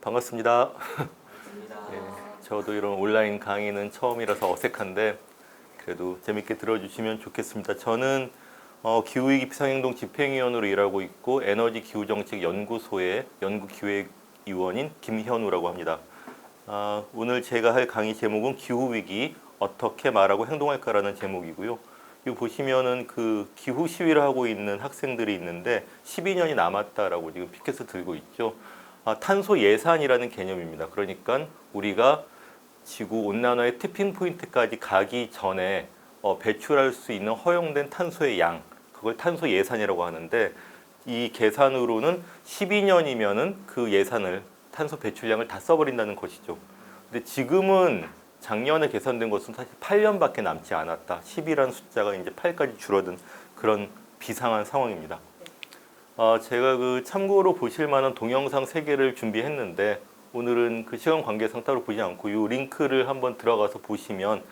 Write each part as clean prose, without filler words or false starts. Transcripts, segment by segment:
반갑습니다. 예, 저도 이런 온라인 강의는 처음이라서 어색한데 그래도 재밌게 들어주시면 좋겠습니다. 저는 기후위기 비상행동 집행위원으로 일하고 있고 에너지 기후정책 연구소의 연구기획위원인 김현우라고 합니다. 오늘 제가 할 강의 제목은 기후위기 어떻게 말하고 행동할까라는 제목이고요. 이거 보시면은 그 기후 시위를 하고 있는 학생들이 있는데 12년이 남았다라고 지금 피켓을 들고 있죠. 탄소 예산이라는 개념입니다. 그러니까 우리가 지구 온난화의 티핑 포인트까지 가기 전에 배출할 수 있는 허용된 탄소의 양, 그걸 탄소 예산이라고 하는데 이 계산으로는 12년이면은 그 예산을 탄소 배출량을 다 써버린다는 것이죠. 근데 지금은 작년에 계산된 것은 사실 8년밖에 남지 않았다. 10이라는 숫자가 이제 8까지 줄어든 그런 비상한 상황입니다. 제가 그 참고로 보실 만한 동영상 3개를 준비했는데 오늘은 그 시간 관계상 따로 보지 않고 이 링크를 한번 들어가서 보시면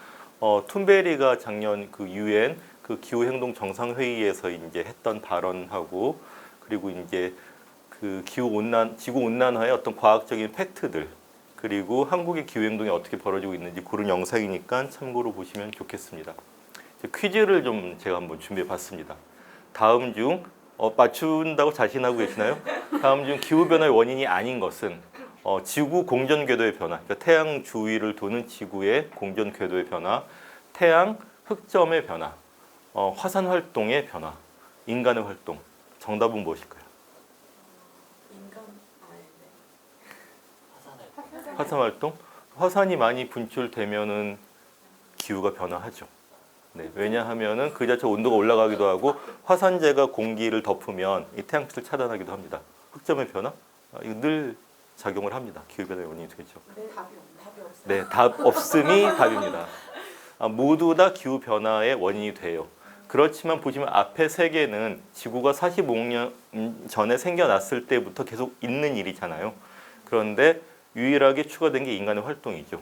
툰베리가 작년 그 UN 그 기후행동 정상회의에서 이제 했던 발언하고 그리고 이제 그 지구 온난화의 어떤 과학적인 팩트들 그리고 한국의 기후행동이 어떻게 벌어지고 있는지 그런 영상이니까 참고로 보시면 좋겠습니다. 퀴즈를 좀 제가 한번 준비해 봤습니다. 다음 중 맞춘다고 자신하고 계시나요? 다음 중 기후변화의 원인이 아닌 것은 지구 공전 궤도의 변화, 그러니까 태양 주위를 도는 지구의 공전 궤도의 변화, 태양 흑점의 변화, 화산 활동의 변화, 인간의 활동. 정답은 무엇일까요? 화산 활동? 화산이 많이 분출되면은 기후가 변화하죠. 네, 왜냐하면은 그 자체 온도가 올라가기도 하고 화산재가 공기를 덮으면 이 태양빛을 차단하기도 합니다. 흑점의 변화? 이거 늘 작용을 합니다. 기후변화의 원인이 되죠. 네, 답 없음이 답입니다. 모두 다 기후변화의 원인이 돼요. 그렇지만 보시면 앞에 3개는 지구가 45년 전에 생겨났을 때부터 계속 있는 일이잖아요. 그런데 유일하게 추가된 게 인간의 활동이죠.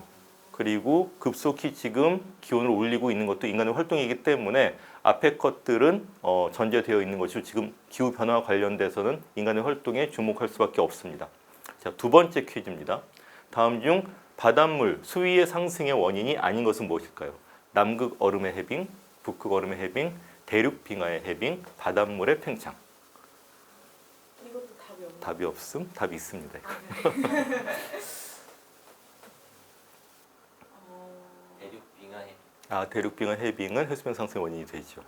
그리고 급속히 지금 기온을 올리고 있는 것도 인간의 활동이기 때문에 앞에 것들은 전제되어 있는 것이고 지금 기후변화와 관련돼서는 인간의 활동에 주목할 수밖에 없습니다. 자, 2번째 퀴즈입니다. 다음 중 바닷물 수위의 상승의 원인이 아닌 것은 무엇일까요? 남극 얼음의 해빙, 북극 얼음의 해빙, 대륙 빙하의 해빙, 바닷물의 팽창. 이것도 답이 없나요? 답이 없음? 답이 있습니다. 대륙 빙하 해빙은 해수면 상승의 원인이 되죠.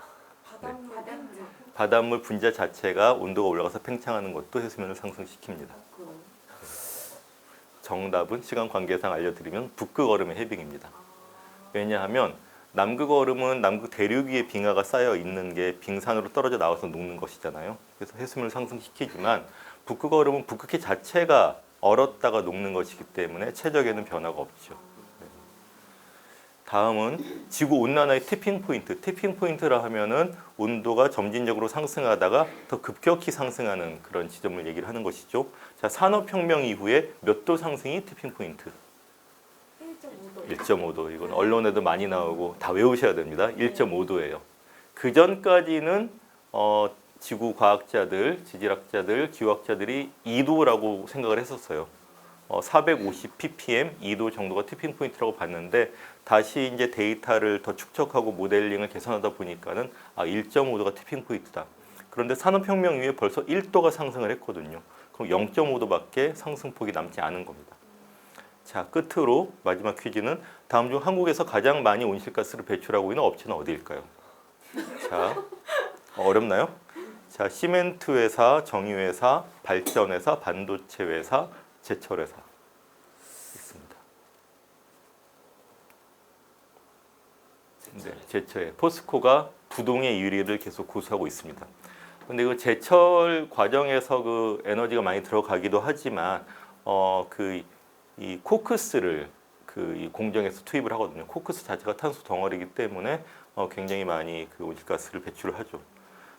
바닷물 분자 자체가 온도가 올라가서 팽창하는 것도 해수면을 상승시킵니다. 정답은 시간 관계상 알려드리면 북극 얼음의 해빙입니다. 왜냐하면 남극 얼음은 남극 대륙 위에 빙하가 쌓여 있는 게 빙산으로 떨어져 나와서 녹는 것이잖아요. 그래서 해수면을 상승시키지만 북극 얼음은 북극해 자체가 얼었다가 녹는 것이기 때문에 최적에는 변화가 없죠. 다음은 지구 온난화의 티핑 포인트. 티핑 포인트라 하면은 온도가 점진적으로 상승하다가 더 급격히 상승하는 그런 지점을 얘기를 하는 것이죠. 자, 산업혁명 이후에 몇 도 상승이 티핑 포인트? 1.5도. 이건 언론에도 많이 나오고 다 외우셔야 됩니다. 1.5도예요. 그 전까지는 지구 과학자들, 지질학자들, 기후학자들이 2도라고 생각을 했었어요. 450 ppm, 2도 정도가 티핑 포인트라고 봤는데 다시 이제 데이터를 더 축적하고 모델링을 개선하다 보니까는 1.5도가 티핑 포인트다. 그런데 산업혁명 이후에 벌써 1도가 상승을 했거든요. 그럼 0.5도밖에 상승폭이 남지 않은 겁니다. 자, 끝으로 마지막 퀴즈는 다음 중 한국에서 가장 많이 온실가스를 배출하고 있는 업체는 어디일까요? 자, 어렵나요? 자, 시멘트 회사, 정유회사, 발전회사, 반도체 회사, 제철회사 있습니다. 네, 제철. 포스코가 부동의 1위를 계속 고수하고 있습니다. 근데 그 제철 과정에서 그 에너지가 많이 들어가기도 하지만 이 코크스를 이 공정에서 투입을 하거든요. 코크스 자체가 탄소 덩어리이기 때문에 굉장히 많이 그 온실가스를 배출을 하죠.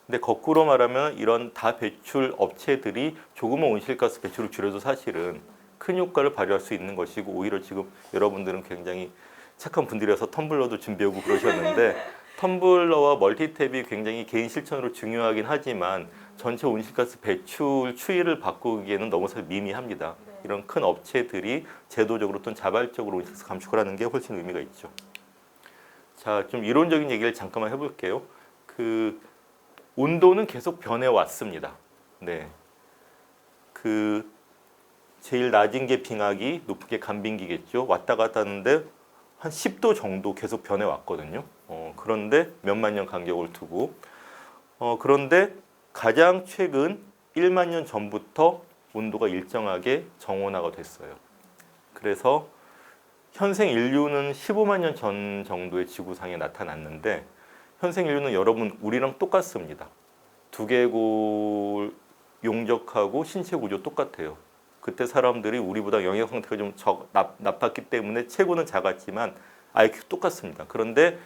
근데 거꾸로 말하면 이런 다 배출 업체들이 조금은 온실가스 배출을 줄여도 사실은 큰 효과를 발휘할 수 있는 것이고 오히려 지금 여러분들은 굉장히 착한 분들이라서 텀블러도 준비하고 그러셨는데 텀블러와 멀티탭이 굉장히 개인 실천으로 중요하긴 하지만 전체 온실가스 배출 추이를 바꾸기에는 너무 미미합니다. 이런 큰 업체들이 제도적으로 또는 자발적으로 온실가스 감축을 하는 게 훨씬 의미가 있죠. 자, 좀 이론적인 얘기를 잠깐만 해볼게요. 그 온도는 계속 변해왔습니다. 네, 그 제일 낮은 게 빙하기, 높은 게 간빙기겠죠. 왔다 갔다 하는데 한 10도 정도 계속 변해왔거든요. 그런데 몇만 년 간격을 두고 그런데 가장 최근 1만 년 전부터 온도가 일정하게 정온화가 됐어요. 그래서 현생 인류는 15만 년 전 정도의 지구상에 나타났는데 현생 인류는 여러분 우리랑 똑같습니다. 두개골 용적하고 신체 구조 똑같아요. 그때 사람들이 우리보다 영역 상태가 좀 나빴기 때문에 체구는 작았지만 IQ 똑같습니다. 그런데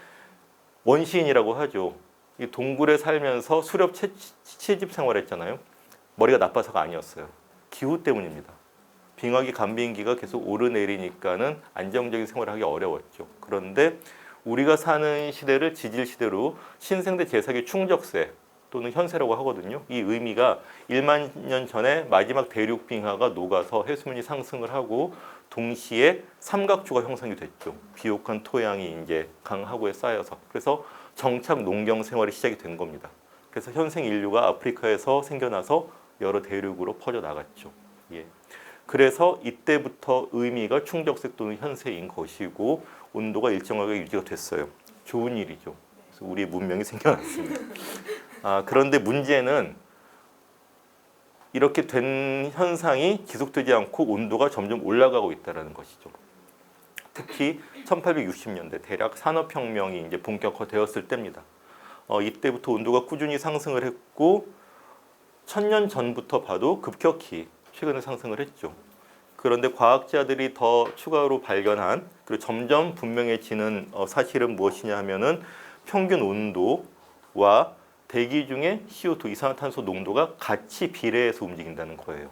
원시인이라고 하죠. 이 동굴에 살면서 수렵 채집 생활했잖아요. 머리가 나빠서가 아니었어요. 기후 때문입니다. 빙하기 간빙기가 계속 오르내리니까는 안정적인 생활을 하기 어려웠죠. 그런데 우리가 사는 시대를 지질 시대로 신생대 제사기 충적세 또는 현세라고 하거든요. 이 의미가 1만 년 전에 마지막 대륙 빙하가 녹아서 해수면이 상승을 하고 동시에 삼각주가 형성이 됐죠. 비옥한 토양이 이제 강하구에 쌓여서 그래서 정착 농경 생활이 시작이 된 겁니다. 그래서 현생 인류가 아프리카에서 생겨나서 여러 대륙으로 퍼져 나갔죠. 예. 그래서 이때부터 의미가 충적세 또는 현세인 것이고 온도가 일정하게 유지가 됐어요. 좋은 일이죠. 그래서 우리의 문명이 생겨났습니다. 그런데 문제는 이렇게 된 현상이 지속되지 않고 온도가 점점 올라가고 있다는 것이죠. 특히 1860년대 대략 산업혁명이 이제 본격화되었을 때입니다. 이때부터 온도가 꾸준히 상승을 했고 1000년 전부터 봐도 급격히 최근에 상승을 했죠. 그런데 과학자들이 더 추가로 발견한 그리고 점점 분명해지는 사실은 무엇이냐 하면은 평균 온도와 대기 중에 CO2 이산화탄소 농도가 같이 비례해서 움직인다는 거예요.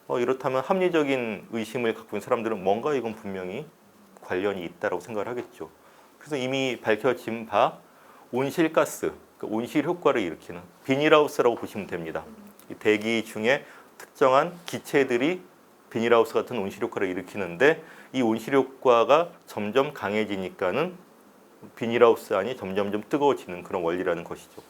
이렇다면 합리적인 의심을 갖고 있는 사람들은 뭔가 이건 분명히 관련이 있다고 생각을 하겠죠. 그래서 이미 밝혀진 바 온실가스, 그러니까 온실 효과를 일으키는 비닐하우스라고 보시면 됩니다. 이 대기 중에 특정한 기체들이 비닐하우스 같은 온실 효과를 일으키는데 이 온실 효과가 점점 강해지니까는 비닐하우스 안이 점점 뜨거워지는 그런 원리라는 것이죠.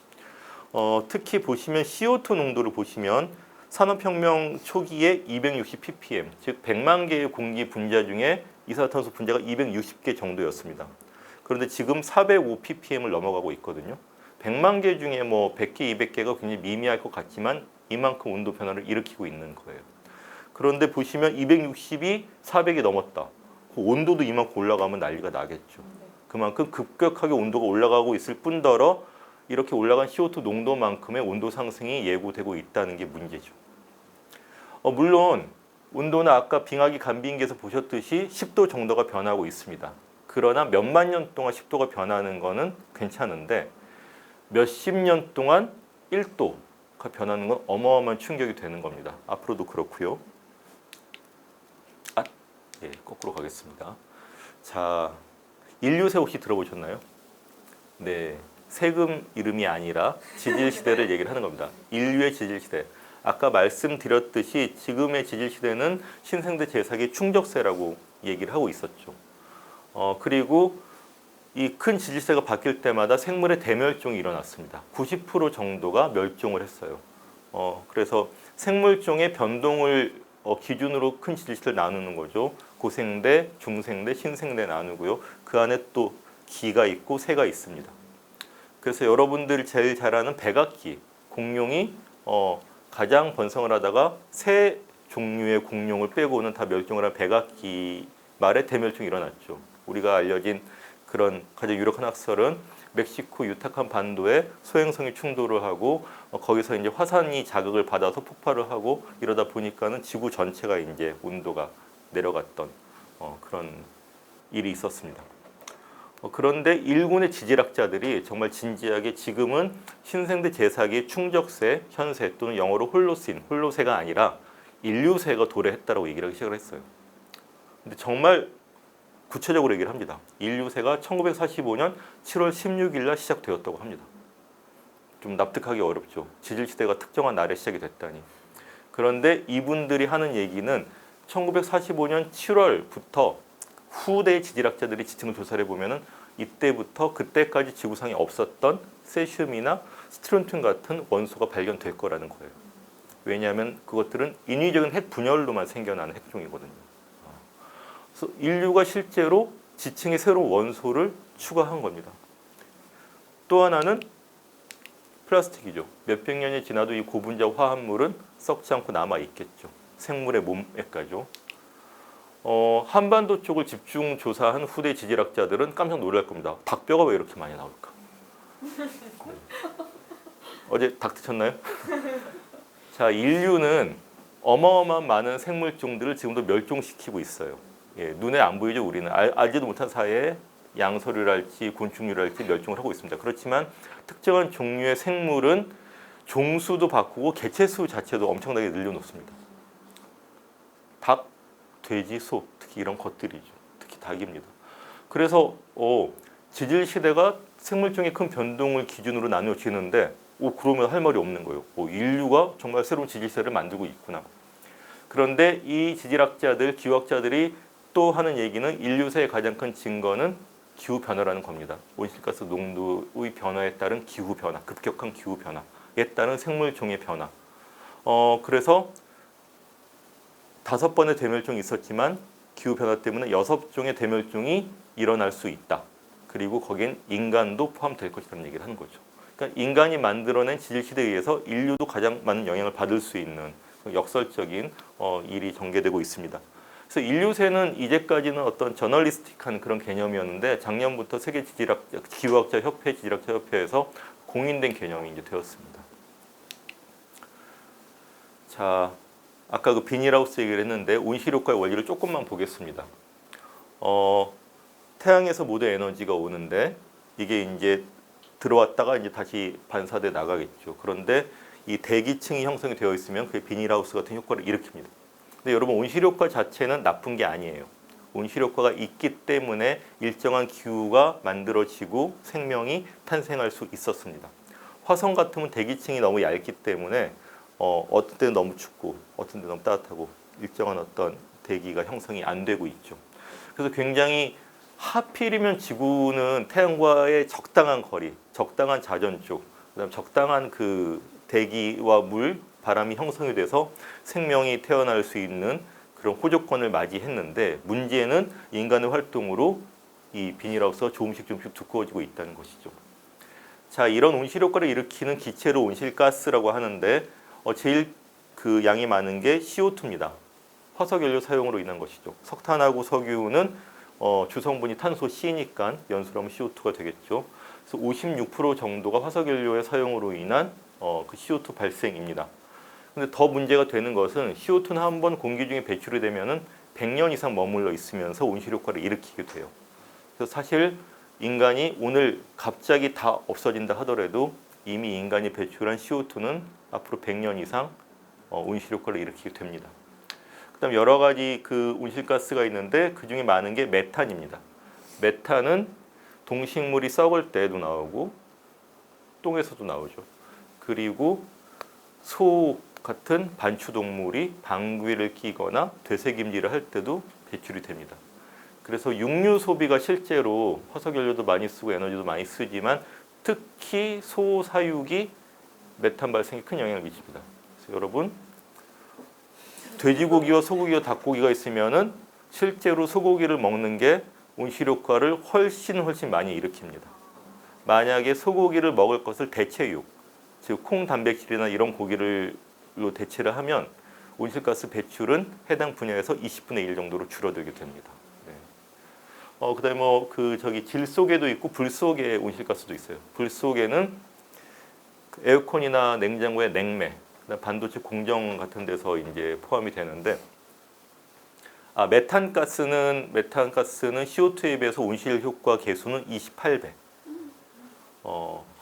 특히 보시면 CO2 농도를 보시면 산업혁명 초기에 260 ppm, 즉 100만 개의 공기 분자 중에 이산화탄소 분자가 260개 정도였습니다. 그런데 지금 405 ppm을 넘어가고 있거든요. 100만 개 중에 뭐 100개, 200개가 굉장히 미미할 것 같지만 이만큼 온도 변화를 일으키고 있는 거예요. 그런데 보시면 260이 400이 넘었다. 그 온도도 이만큼 올라가면 난리가 나겠죠. 그만큼 급격하게 온도가 올라가고 있을 뿐더러 이렇게 올라간 CO2 농도만큼의 온도 상승이 예고되고 있다는 게 문제죠. 물론 온도는 아까 빙하기 간빙기에서 보셨듯이 10도 정도가 변하고 있습니다. 그러나 몇만 년 동안 10도가 변하는 거는 괜찮은데 몇십 년 동안 1도가 변하는 건 어마어마한 충격이 되는 겁니다. 앞으로도 그렇고요. 예, 거꾸로 가겠습니다. 자, 인류세 혹시 들어보셨나요? 네, 세금 이름이 아니라 지질시대를 얘기를 하는 겁니다. 인류의 지질시대. 아까 말씀드렸듯이 지금의 지질시대는 신생대 제사기 충적세라고 얘기를 하고 있었죠. 그리고 이 큰 지질세가 바뀔 때마다 생물의 대멸종이 일어났습니다. 90% 정도가 멸종을 했어요. 그래서 생물종의 변동을 기준으로 큰 지질시대를 나누는 거죠. 고생대, 중생대, 신생대 나누고요. 그 안에 또 기가 있고 새가 있습니다. 그래서 여러분들이 제일 잘 아는 백악기, 공룡이 가장 번성을 하다가 새 종류의 공룡을 빼고는 다 멸종을 한 백악기 말에 대멸종이 일어났죠. 우리가 알려진 그런 가장 유력한 학설은 멕시코 유타칸 반도에 소행성이 충돌을 하고 거기서 이제 화산이 자극을 받아서 폭발을 하고 이러다 보니까는 지구 전체가 이제 온도가 내려갔던 그런 일이 있었습니다. 그런데 일군의 지질학자들이 정말 진지하게 지금은 신생대 제사기의 충적세, 현세 또는 영어로 홀로신, 홀로세가 아니라 인류세가 도래했다라고 얘기를 하기 시작을 했어요. 근데 정말 구체적으로 얘기를 합니다. 인류세가 1945년 7월 16일 날 시작되었다고 합니다. 좀 납득하기 어렵죠. 지질시대가 특정한 날에 시작이 됐다니. 그런데 이분들이 하는 얘기는 1945년 7월부터 후대 지질학자들이 지층을 조사를 해보면은 이때부터 그때까지 지구상에 없었던 세슘이나 스트론튬 같은 원소가 발견될 거라는 거예요. 왜냐하면 그것들은 인위적인 핵 분열로만 생겨나는 핵종이거든요. 그래서 인류가 실제로 지층에 새로운 원소를 추가한 겁니다. 또 하나는 플라스틱이죠. 몇백 년이 지나도 이 고분자 화합물은 썩지 않고 남아 있겠죠. 생물의 몸에까지요. 한반도 쪽을 집중 조사한 후대 지질학자들은 깜짝 놀랄 겁니다. 닭뼈가 왜 이렇게 많이 나올까? 어제 닭 드셨나요? 자, 인류는 어마어마한 많은 생물종들을 지금도 멸종시키고 있어요. 예, 눈에 안 보이죠. 우리는 알지도 못한 사이에 양서류랄지 곤충류랄지 멸종을 하고 있습니다. 그렇지만 특정한 종류의 생물은 종수도 바꾸고 개체수 자체도 엄청나게 늘려놓습니다. 닭, 돼지, 소 특히 이런 것들이죠. 특히 닭입니다. 그래서 지질 시대가 생물종의 큰 변동을 기준으로 나누어지는데 그러면 할 말이 없는 거예요. 인류가 정말 새로운 지질 시대를 만들고 있구나. 그런데 이 지질학자들, 기후학자들이 또 하는 얘기는 인류사의 가장 큰 증거는 기후 변화라는 겁니다. 온실가스 농도의 변화에 따른 기후 변화, 급격한 기후 변화에 따른 생물종의 변화. 그래서 5번의 대멸종이 있었지만 기후 변화 때문에 6종의 대멸종이 일어날 수 있다. 그리고 거긴 인간도 포함될 것이라는 얘기를 하는 거죠. 그러니까 인간이 만들어낸 지질 시대에 의해서 인류도 가장 많은 영향을 받을 수 있는 역설적인 일이 전개되고 있습니다. 그래서 인류세는 이제까지는 어떤 저널리스틱한 그런 개념이었는데 작년부터 세계 지질학자, 기후학자 협회, 지질학자 협회에서 공인된 개념이 이제 되었습니다. 자, 아까 그 비닐하우스 얘기를 했는데 온실효과의 원리를 조금만 보겠습니다. 태양에서 모두 에너지가 오는데 이게 이제 들어왔다가 이제 다시 반사돼 나가겠죠. 그런데 이 대기층이 형성이 되어 있으면 그게 비닐하우스 같은 효과를 일으킵니다. 근데 여러분 온실효과 자체는 나쁜 게 아니에요. 온실효과가 있기 때문에 일정한 기후가 만들어지고 생명이 탄생할 수 있었습니다. 화성 같으면 대기층이 너무 얇기 때문에 어떤 때는 너무 춥고 어떤 때는 너무 따뜻하고 일정한 어떤 대기가 형성이 안 되고 있죠. 그래서 굉장히 하필이면 지구는 태양과의 적당한 거리, 적당한 자전쪽, 그다음 적당한 그 대기와 물, 바람이 형성이 돼서 생명이 태어날 수 있는 그런 호조건을 맞이했는데 문제는 인간의 활동으로 이 비닐하우스가 조금씩 두꺼워지고 있다는 것이죠. 자, 이런 온실효과를 일으키는 기체를 온실가스라고 하는데 제일 그 양이 많은 게 CO2입니다. 화석연료 사용으로 인한 것이죠. 석탄하고 석유는 주성분이 탄소 C니까 연소로 하면 CO2가 되겠죠. 그래서 56% 정도가 화석연료의 사용으로 인한 그 CO2 발생입니다. 근데 더 문제가 되는 것은 CO2는 한번 공기 중에 배출이 되면은 100년 이상 머물러 있으면서 온실효과를 일으키게 돼요. 그래서 사실 인간이 오늘 갑자기 다 없어진다 하더라도 이미 인간이 배출한 CO2는 앞으로 100년 이상 온실효과를 일으키게 됩니다. 그다음 여러 가지 그 온실가스가 있는데 그 중에 많은 게 메탄입니다. 메탄은 동식물이 썩을 때도 나오고 똥에서도 나오죠. 그리고 소 같은 반추동물이 방귀를 뀌거나 되새김질을 할 때도 배출이 됩니다. 그래서 육류 소비가 실제로 화석연료도 많이 쓰고 에너지도 많이 쓰지만 특히 소 사육이 메탄 발생에 큰 영향을 미칩니다. 그래서 여러분 돼지고기와 소고기와 닭고기가 있으면은 실제로 소고기를 먹는 게 온실효과를 훨씬 많이 일으킵니다. 만약에 소고기를 먹을 것을 대체육, 즉 콩 단백질이나 이런 고기를 대체를 하면 온실가스 배출은 해당 분야에서 20분의 1 정도로 줄어들게 됩니다. 네. 그다음에 질 속에도 있고 불 속에 온실가스도 있어요. 불 속에는 에어컨이나 냉장고의 냉매, 반도체 공정 같은 데서 이제 포함이 되는데 메탄가스는 CO2에 비해서 온실 효과 계수는 28배.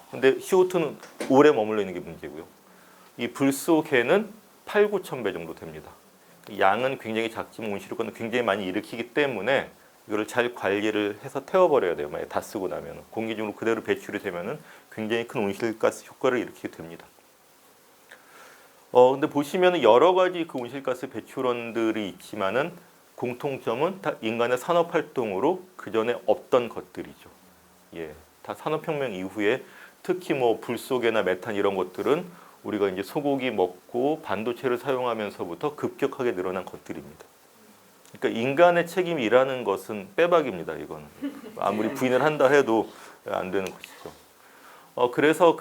근데 CO2는 오래 머물러 있는 게 문제고요. 이 불 속에는 8,9천 배 정도 됩니다. 양은 굉장히 작지만 온실 효과는 굉장히 많이 일으키기 때문에 이거를 잘 관리를 해서 태워버려야 돼요. 만약 다 쓰고 나면 공기 중으로 그대로 배출이 되면은 굉장히 큰 온실가스 효과를 일으키게 됩니다. 근데 보시면은 여러 가지 그 온실가스 배출원들이 있지만은 공통점은 다 인간의 산업 활동으로 그 전에 없던 것들이죠. 예, 다 산업혁명 이후에 특히 뭐 불소개나 메탄 이런 것들은 우리가 이제 소고기 먹고 반도체를 사용하면서부터 급격하게 늘어난 것들입니다. 그러니까 인간의 책임이라는 것은 빼박입니다. 이거는 아무리 부인을 한다 해도 안 되는 것이죠. 그래서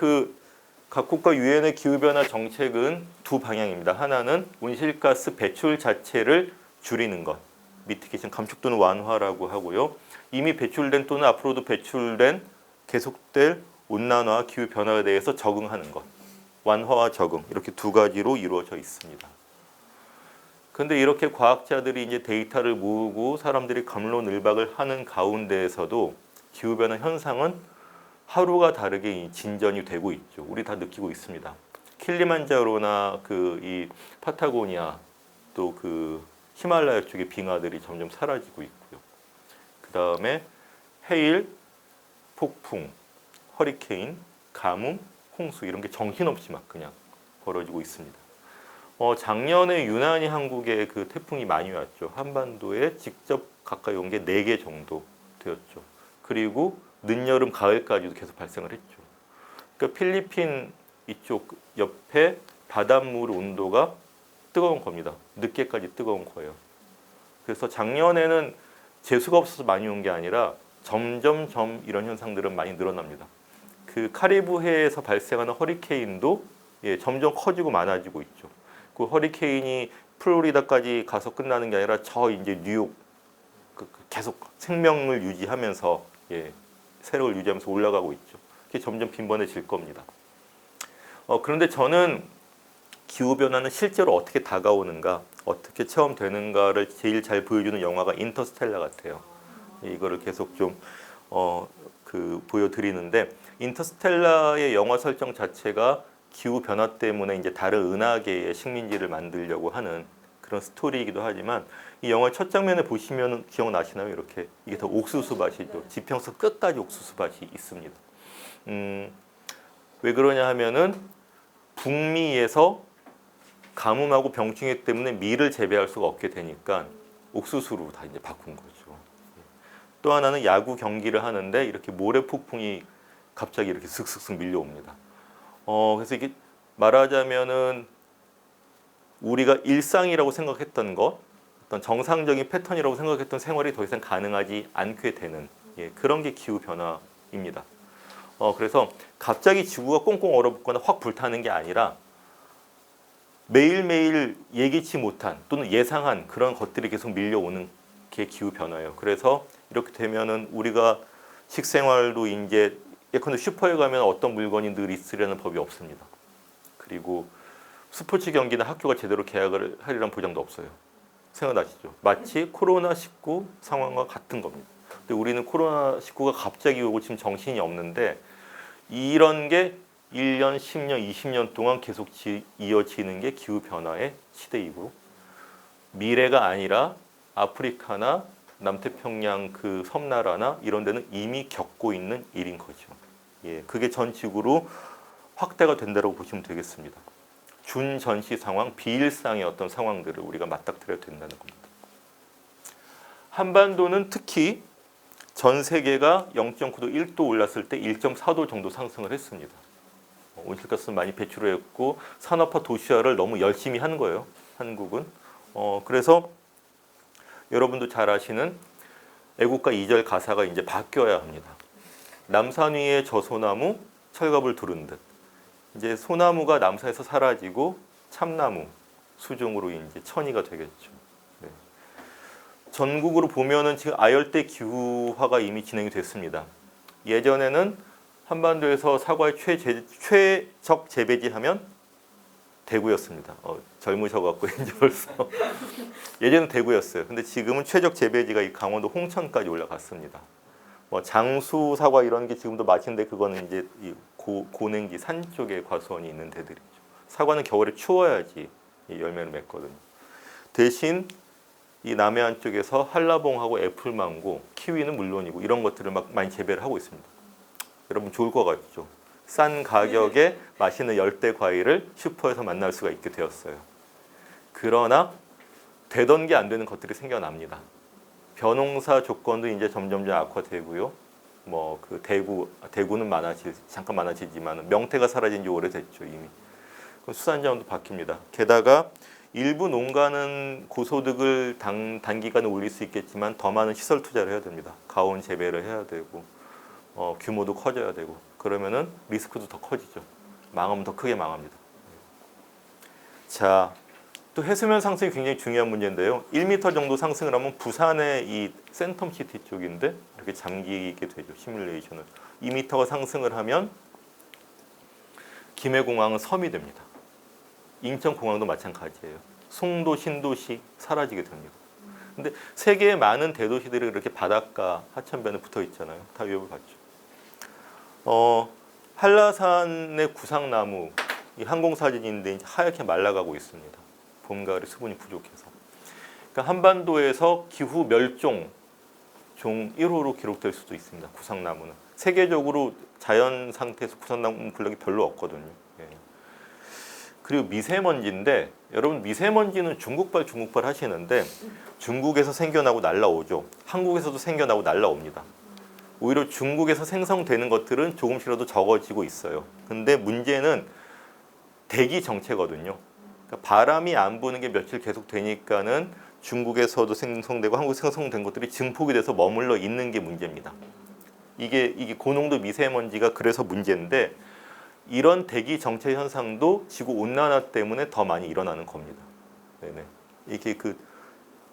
각 국가 유엔의 기후변화 정책은 두 방향입니다. 하나는 온실가스 배출 자체를 줄이는 것, 미티게이션 감축 또는 완화라고 하고요. 이미 배출된 또는 앞으로도 배출된 계속될 온난화 기후 변화에 대해서 적응하는 것, 완화와 적응 이렇게 두 가지로 이루어져 있습니다. 근데 이렇게 과학자들이 이제 데이터를 모으고 사람들이 갑론을박을 하는 가운데에서도 기후변화 현상은 하루가 다르게 진전이 되고 있죠. 우리 다 느끼고 있습니다. 킬리만자로나 이 파타고니아 또 히말라야 쪽의 빙하들이 점점 사라지고 있고요. 그 다음에 해일, 폭풍, 허리케인, 가뭄, 홍수 이런 게 정신없이 막 그냥 벌어지고 있습니다. 작년에 유난히 한국에 태풍이 많이 왔죠. 한반도에 직접 가까이 온 게 4개 정도 되었죠. 그리고 늦여름, 가을까지도 계속 발생을 했죠. 그러니까 필리핀 이쪽 옆에 바닷물 온도가 뜨거운 겁니다. 늦게까지 뜨거운 거예요. 그래서 작년에는 재수가 없어서 많이 온 게 아니라 점점 이런 현상들은 많이 늘어납니다. 카리브해에서 발생하는 허리케인도 점점 커지고 많아지고 있죠. 그 허리케인이 플로리다까지 가서 끝나는 게 아니라 이제 뉴욕 계속 생명을 유지하면서 세력을 유지하면서 올라가고 있죠. 그게 점점 빈번해질 겁니다. 그런데 저는 기후변화는 실제로 어떻게 다가오는가, 어떻게 체험되는가를 제일 잘 보여주는 영화가 인터스텔라 같아요. 이거를 계속 좀 보여드리는데 인터스텔라의 영화 설정 자체가 기후 변화 때문에 이제 다른 은하계의 식민지를 만들려고 하는 그런 스토리이기도 하지만 이 영화 첫 장면에 보시면 기억나시나요? 이렇게 이게 다 옥수수밭이죠. 지평선 끝까지 옥수수밭이 있습니다. 왜 그러냐 하면은 북미에서 가뭄하고 병충해 때문에 밀을 재배할 수가 없게 되니까 옥수수로 다 이제 바꾼 거죠. 또 하나는 야구 경기를 하는데 이렇게 모래 폭풍이 갑자기 이렇게 슥슥슥 밀려옵니다. 그래서 이게 말하자면은 우리가 일상이라고 생각했던 것, 어떤 정상적인 패턴이라고 생각했던 생활이 더 이상 가능하지 않게 되는 그런 게 기후 변화입니다. 그래서 갑자기 지구가 꽁꽁 얼어붙거나 확 불타는 게 아니라 매일매일 예기치 못한 또는 예상한 그런 것들이 계속 밀려오는 게 기후 변화예요. 그래서 이렇게 되면은 우리가 식생활도 이제 예컨대 슈퍼에 가면 어떤 물건이 늘 있으려는 법이 없습니다. 그리고 스포츠 경기나 학교가 제대로 개학을 하리라는 보장도 없어요. 생각나시죠? 마치 코로나19 상황과 같은 겁니다. 근데 우리는 코로나19가 갑자기 오고 지금 정신이 없는데 이런 게 1년, 10년, 20년 동안 계속 이어지는 게 기후변화의 시대이고 미래가 아니라 아프리카나 남태평양 섬나라나 이런 데는 이미 겪고 있는 일인 거죠. 그게 전 지구로 확대가 된다고 보시면 되겠습니다. 준전시 상황, 비일상의 어떤 상황들을 우리가 맞닥뜨려야 된다는 겁니다. 한반도는 특히 전 세계가 0.9도, 1도 올랐을 때 1.4도 정도 상승을 했습니다. 온실가스 많이 배출을 했고 산업화 도시화를 너무 열심히 한 거예요. 한국은. 그래서 여러분도 잘 아시는 애국가 2절 가사가 이제 바뀌어야 합니다. 남산 위에 저 소나무 철갑을 두른 듯. 이제 소나무가 남산에서 사라지고 참나무, 수종으로 이제 천이가 되겠죠. 네. 전국으로 보면은 지금 아열대 기후화가 이미 진행이 됐습니다. 예전에는 한반도에서 사과의 최적 재배지 하면 대구였습니다. 젊으셔갖고 이제 벌써 예전은 대구였어요. 근데 지금은 최적 재배지가 이 강원도 홍천까지 올라갔습니다. 뭐 장수 사과 이런 게 지금도 맛인데 그거는 이제 이 고냉지 산 쪽에 과수원이 있는 데들이죠. 사과는 겨울에 추워야지 이 열매를 맺거든요. 대신 이 남해안 쪽에서 한라봉하고 애플망고, 키위는 물론이고 이런 것들을 막 많이 재배를 하고 있습니다. 여러분 좋을 것 같죠. 싼 가격에 맛있는 열대 과일을 슈퍼에서 만날 수가 있게 되었어요. 그러나 되던 게 안 되는 것들이 생겨납니다. 벼농사 조건도 이제 점점 악화되고요. 뭐 그 대구는 잠깐 많아지지만 명태가 사라진 지 오래됐죠 이미. 수산자원도 바뀝니다. 게다가 일부 농가는 고소득을 단기간에 올릴 수 있겠지만 더 많은 시설 투자를 해야 됩니다. 가온 재배를 해야 되고 규모도 커져야 되고 그러면은 리스크도 더 커지죠. 망하면 더 크게 망합니다. 자, 또 해수면 상승이 굉장히 중요한 문제인데요. 1m 정도 상승을 하면 부산의 이 센텀시티 쪽인데 이렇게 잠기게 되죠. 시뮬레이션은 2m가 상승을 하면 김해공항은 섬이 됩니다. 인천공항도 마찬가지예요. 송도, 신도시 사라지게 됩니다. 근데 세계의 많은 대도시들이 이렇게 바닷가 하천변에 붙어 있잖아요. 다 위협을 받죠. 한라산의 구상나무 이 항공사진인데 이제 하얗게 말라가고 있습니다. 봄, 가을에 수분이 부족해서. 그러니까 한반도에서 기후 멸종 종 1호로 기록될 수도 있습니다. 구상나무는 세계적으로 자연 상태에서 구상나무 군락이 별로 없거든요. 예. 그리고 미세먼지인데 여러분 미세먼지는 중국발 하시는데 중국에서 생겨나고 날라오죠. 한국에서도 생겨나고 날라옵니다. 오히려 중국에서 생성되는 것들은 조금씩이라도 적어지고 있어요. 근데 문제는 대기 정체거든요. 그러니까 바람이 안 부는 게 며칠 계속 되니까는 중국에서도 생성되고 한국에서 생성된 것들이 증폭이 돼서 머물러 있는 게 문제입니다. 이게 고농도 미세먼지가 그래서 문제인데 이런 대기 정체 현상도 지구 온난화 때문에 더 많이 일어나는 겁니다. 네네. 이게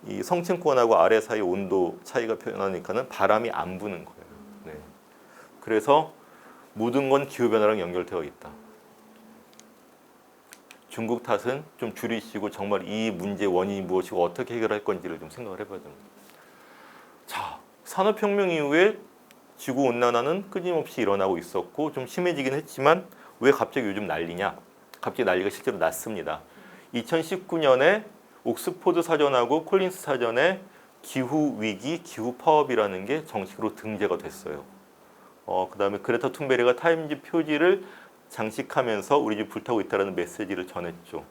이 성층권하고 아래 사이 온도 차이가 표현하니까는 바람이 안 부는 거예요. 네. 그래서 모든 건 기후 변화랑 연결되어 있다. 중국 탓은 좀 줄이시고 정말 이 문제의 원인이 무엇이고 어떻게 해결할 건지를 좀 생각을 해봐야 됩니다. 자, 산업혁명 이후에 지구온난화는 끊임없이 일어나고 있었고 좀 심해지긴 했지만 왜 갑자기 요즘 난리냐? 갑자기 난리가 실제로 났습니다. 2019년에 옥스포드 사전하고 콜린스 사전에 기후위기, 기후파업이라는 게 정식으로 등재가 됐어요. 그 다음에 그레타 툰베리가 타임지 표지를 장식하면서 우리 집 불타고 있다는 메시지를 전했죠.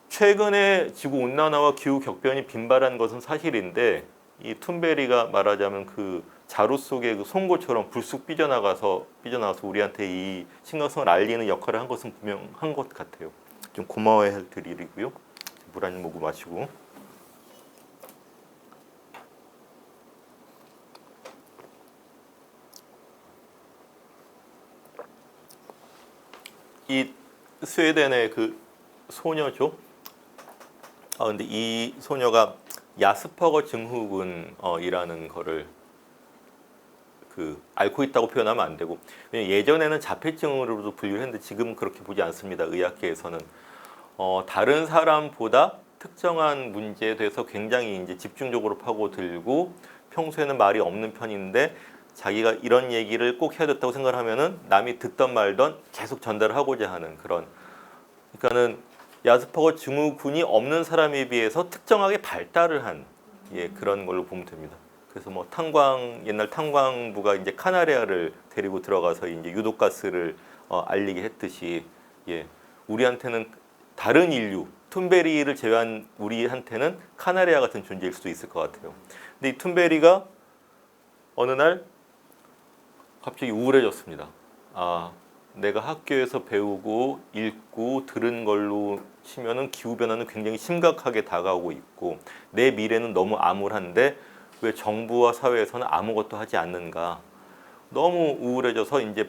최근에 지구 온난화와 기후 격변이 빈발한 것은 사실인데 이 툰베리가 말하자면 그 자루 속에 그 송곳처럼 불쑥 삐져나와서 우리한테 이 심각성을 알리는 역할을 한 것은 분명한 것 같아요. 좀 고마워해 드리고요. 물 한 모금 마시고. 이 스웨덴의 그 소녀죠. 근데 이 소녀가 야스퍼거 증후군이라는 거를 앓고 있다고 표현하면 안 되고 예전에는 자폐증으로도 분류를 했는데 지금은 그렇게 보지 않습니다. 의학계에서는 다른 사람보다 특정한 문제에 대해서 굉장히 이제 집중적으로 파고들고 평소에는 말이 없는 편인데 자기가 이런 얘기를 꼭 해야 됐다고 생각을 하면은 남이 듣던 말던 계속 전달을 하고자 하는 그런. 그러니까는 야스퍼거 증후군이 없는 사람에 비해서 특정하게 발달을 한 그런 걸로 보면 됩니다. 그래서 뭐 옛날 탄광부가 이제 카나리아를 데리고 들어가서 이제 유독가스를 알리게 했듯이 우리한테는 다른 인류 툰베리를 제외한 우리한테는 카나리아 같은 존재일 수도 있을 것 같아요. 근데 이 툰베리가 어느 날 갑자기 우울해졌습니다. 내가 학교에서 배우고 읽고 들은 걸로 치면은 기후변화는 굉장히 심각하게 다가오고 있고 내 미래는 너무 암울한데 왜 정부와 사회에서는 아무것도 하지 않는가. 너무 우울해져서 이제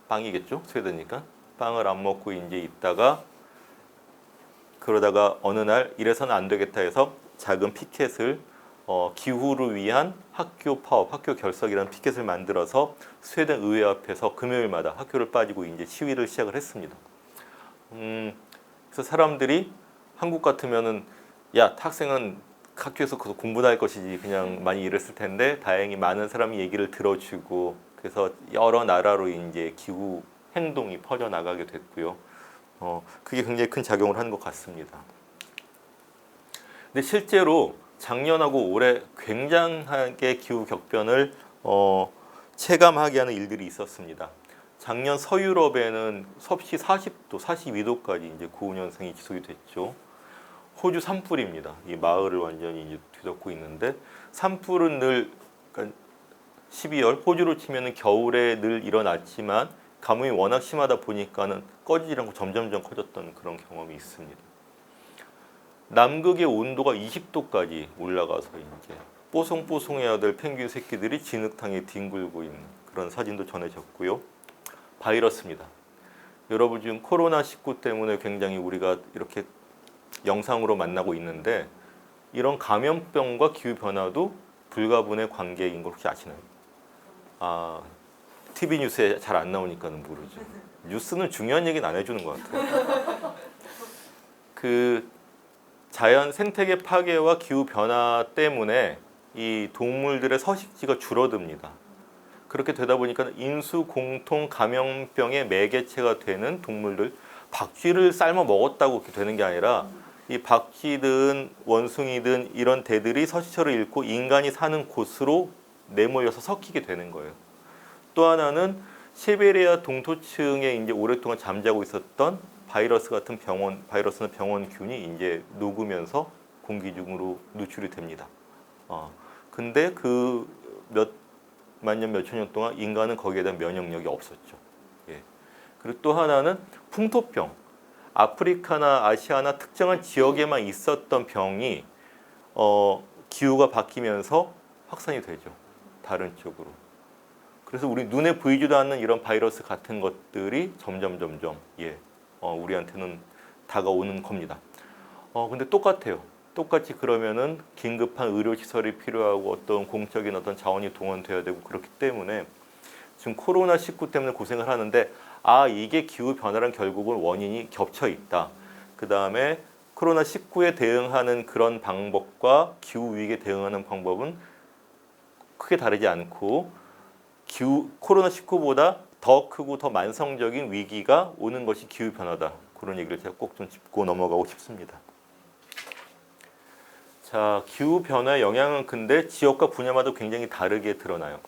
빵이겠죠? 스웨덴이니까. 빵을 안 먹고 이제 있다가 그러다가 어느 날 이래서는 안 되겠다 해서 작은 피켓을 기후를 위한 학교 파업, 학교 결석이라는 피켓을 만들어서 스웨덴 의회 앞에서 금요일마다 학교를 빠지고 이제 시위를 시작을 했습니다. 그래서 사람들이 한국 같으면은 학생은 학교에서 공부나 할 것이지 그냥 많이 이랬을 텐데 다행히 많은 사람이 얘기를 들어주고 그래서 여러 나라로 이제 기후 행동이 퍼져 나가게 됐고요. 그게 굉장히 큰 작용을 한 것 같습니다. 근데 실제로 작년하고 올해 굉장하게 기후 격변을 체감하게 하는 일들이 있었습니다. 작년 서유럽에는 섭씨 40도, 42도까지 이제 고온 현상이 지속이 됐죠. 호주 산불입니다. 이 마을을 완전히 이제 뒤덮고 있는데 산불은 늘 그러니까 12월 호주로 치면은 겨울에 늘 일어났지만 가뭄이 워낙 심하다 보니까는 꺼지지 않고 점점점 커졌던 그런 경험이 있습니다. 남극의 온도가 20도까지 올라가서 이제 뽀송뽀송해야 될 펭귄 새끼들이 진흙탕에 뒹굴고 있는 그런 사진도 전해졌고요. 바이러스입니다. 여러분 지금 코로나19 때문에 굉장히 우리가 이렇게 영상으로 만나고 있는데 이런 감염병과 기후변화도 불가분의 관계인 걸 혹시 아시나요? 아, TV 뉴스에 잘 안 나오니까는 모르죠. 뉴스는 중요한 얘기는 안 해주는 것 같아요. 그 자연 생태계 파괴와 기후변화 때문에 이 동물들의 서식지가 줄어듭니다. 그렇게 되다 보니까 인수 공통 감염병의 매개체가 되는 동물들, 박쥐를 삶아 먹었다고 그렇게 되는 게 아니라 이 박쥐든 원숭이든 이런 대들이 서식처를 잃고 인간이 사는 곳으로 내몰려서 섞이게 되는 거예요. 또 하나는 시베리아 동토층에 이제 오랫동안 잠자고 있었던 바이러스 같은 바이러스나 병원균이 이제 녹으면서 공기 중으로 누출이 됩니다. 근데 그 몇만 년, 몇천 년 동안 인간은 거기에 대한 면역력이 없었죠. 예. 그리고 또 하나는 풍토병. 아프리카나 아시아나 특정한 지역에만 있었던 병이 기후가 바뀌면서 확산이 되죠. 다른 쪽으로. 그래서 우리 눈에 보이지도 않는 이런 바이러스 같은 것들이 점점 우리한테는 다가오는 겁니다. 근데 똑같아요. 똑같이 그러면은 긴급한 의료 시설이 필요하고 어떤 공적인 어떤 자원이 동원돼야 되고 그렇기 때문에 지금 코로나19 때문에 고생을 하는데 이게 기후 변화랑 결국은 원인이 겹쳐 있다. 그 다음에 코로나19에 대응하는 그런 방법과 기후 위기에 대응하는 방법은 크게 다르지 않고 코로나19보다 더 크고 더 만성적인 위기가 오는 것이 기후 변화다. 그런 얘기를 제가 꼭 좀 짚고 넘어가고 싶습니다. 자, 기후 변화의 영향은 근데 지역과 분야마다 굉장히 다르게 드러나요.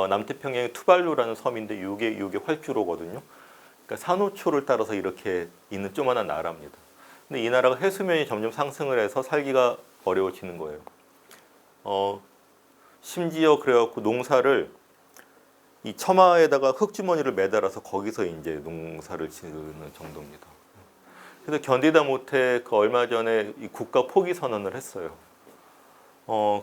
남태평양의 투발루라는 섬인데 이게 활주로거든요. 그러니까 산호초를 따라서 이렇게 있는 조그만한 나라입니다. 근데 이 나라가 해수면이 점점 상승을 해서 살기가 어려워지는 거예요. 심지어 그래갖고 농사를 이 처마에다가 흙주머니를 매달아서 거기서 이제 농사를 지는 정도입니다. 그래서 견디다 못해 그 얼마 전에 이 국가 포기 선언을 했어요.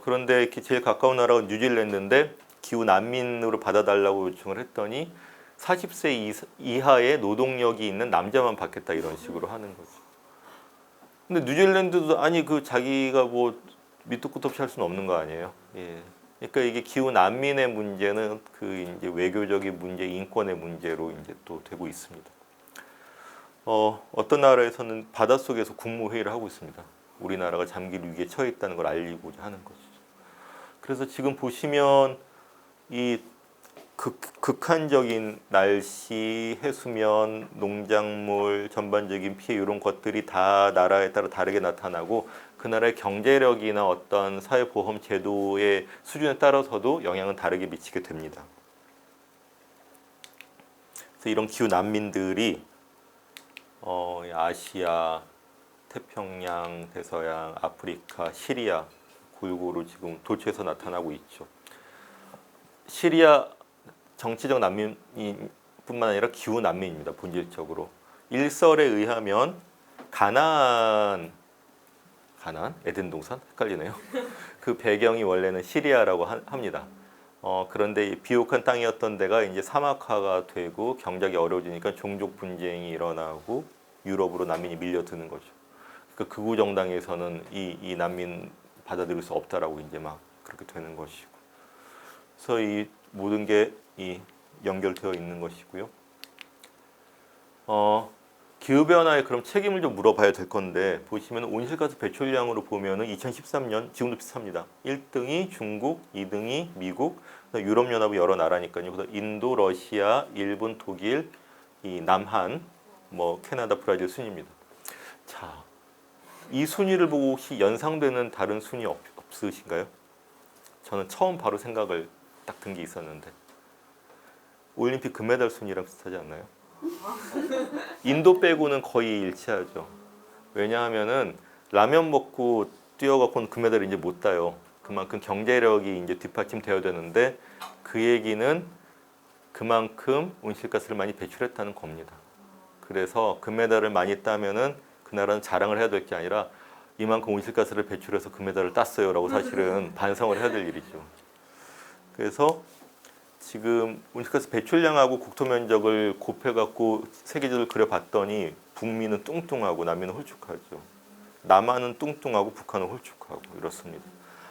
그런데 제일 가까운 나라가 뉴질랜드인데 기후 난민으로 받아달라고 요청을 했더니 40세 이하의 노동력이 있는 남자만 받겠다 이런 식으로 하는 거죠. 근데 뉴질랜드도 자기가 뭐 밑도 끝도 없이 할 수는 없는 거 아니에요. 예. 그러니까 이게 기후 난민의 문제는 그 이제 외교적인 문제, 인권의 문제로 이제 또 되고 있습니다. 어떤 나라에서는 바닷속에서 국무회의를 하고 있습니다. 우리나라가 잠길 위기에 처해 있다는 걸 알리고자 하는 것이죠. 그래서 지금 보시면 이 극한적인 날씨, 해수면, 농작물, 전반적인 피해 이런 것들이 다 나라에 따라 다르게 나타나고 그 나라의 경제력이나 어떤 사회보험 제도의 수준에 따라서도 영향은 다르게 미치게 됩니다. 그래서 이런 기후 난민들이 아시아, 태평양, 대서양, 아프리카, 시리아 골고루 지금 도처에서 나타나고 있죠. 시리아 정치적 난민뿐만 아니라 기후 난민입니다. 본질적으로. 일설에 의하면 가나안 에덴 동산 헷갈리네요. 그 배경이 원래는 시리아라고 합니다. 그런데 비옥한 땅이었던 데가 이제 사막화가 되고 경작이 어려워지니까 종족 분쟁이 일어나고 유럽으로 난민이 밀려드는 거죠. 그러니까 극우 정당에서는 이 난민 받아들일 수 없다라고 이제 막 그렇게 되는 것이고. 그래서 이 모든 게 연결되어 있는 것이고요. 기후변화에 그럼 책임을 좀 물어봐야 될 건데 보시면 온실가스 배출량으로 보면은 2013년 지금도 비슷합니다. 1등이 중국, 2등이 미국, 유럽연합의 여러 나라니까요. 그래서 인도, 러시아, 일본, 독일, 이 남한, 뭐 캐나다, 브라질 순입니다. 자, 이 순위를 보고 혹시 연상되는 다른 순위 없으신가요? 저는 처음 바로 생각을 딱 든 게 있었는데 올림픽 금메달 순위랑 비슷하지 않나요? 인도 빼고는 거의 일치하죠. 왜냐하면은 라면 먹고 뛰어갖고는 금메달을 이제 못 따요. 그만큼 경제력이 이제 뒷받침되어야 되는데 그 얘기는 그만큼 온실가스를 많이 배출했다는 겁니다. 그래서 금메달을 많이 따면은 그 나라는 자랑을 해야 될 게 아니라 이만큼 온실가스를 배출해서 금메달을 땄어요라고 사실은 반성을 해야 될 일이죠. 그래서 지금 온실가스 배출량하고 국토 면적을 곱해갖고 세계지도를 그려봤더니 북미는 뚱뚱하고 남미는 홀쭉하죠. 남한은 뚱뚱하고 북한은 홀쭉하고 이렇습니다.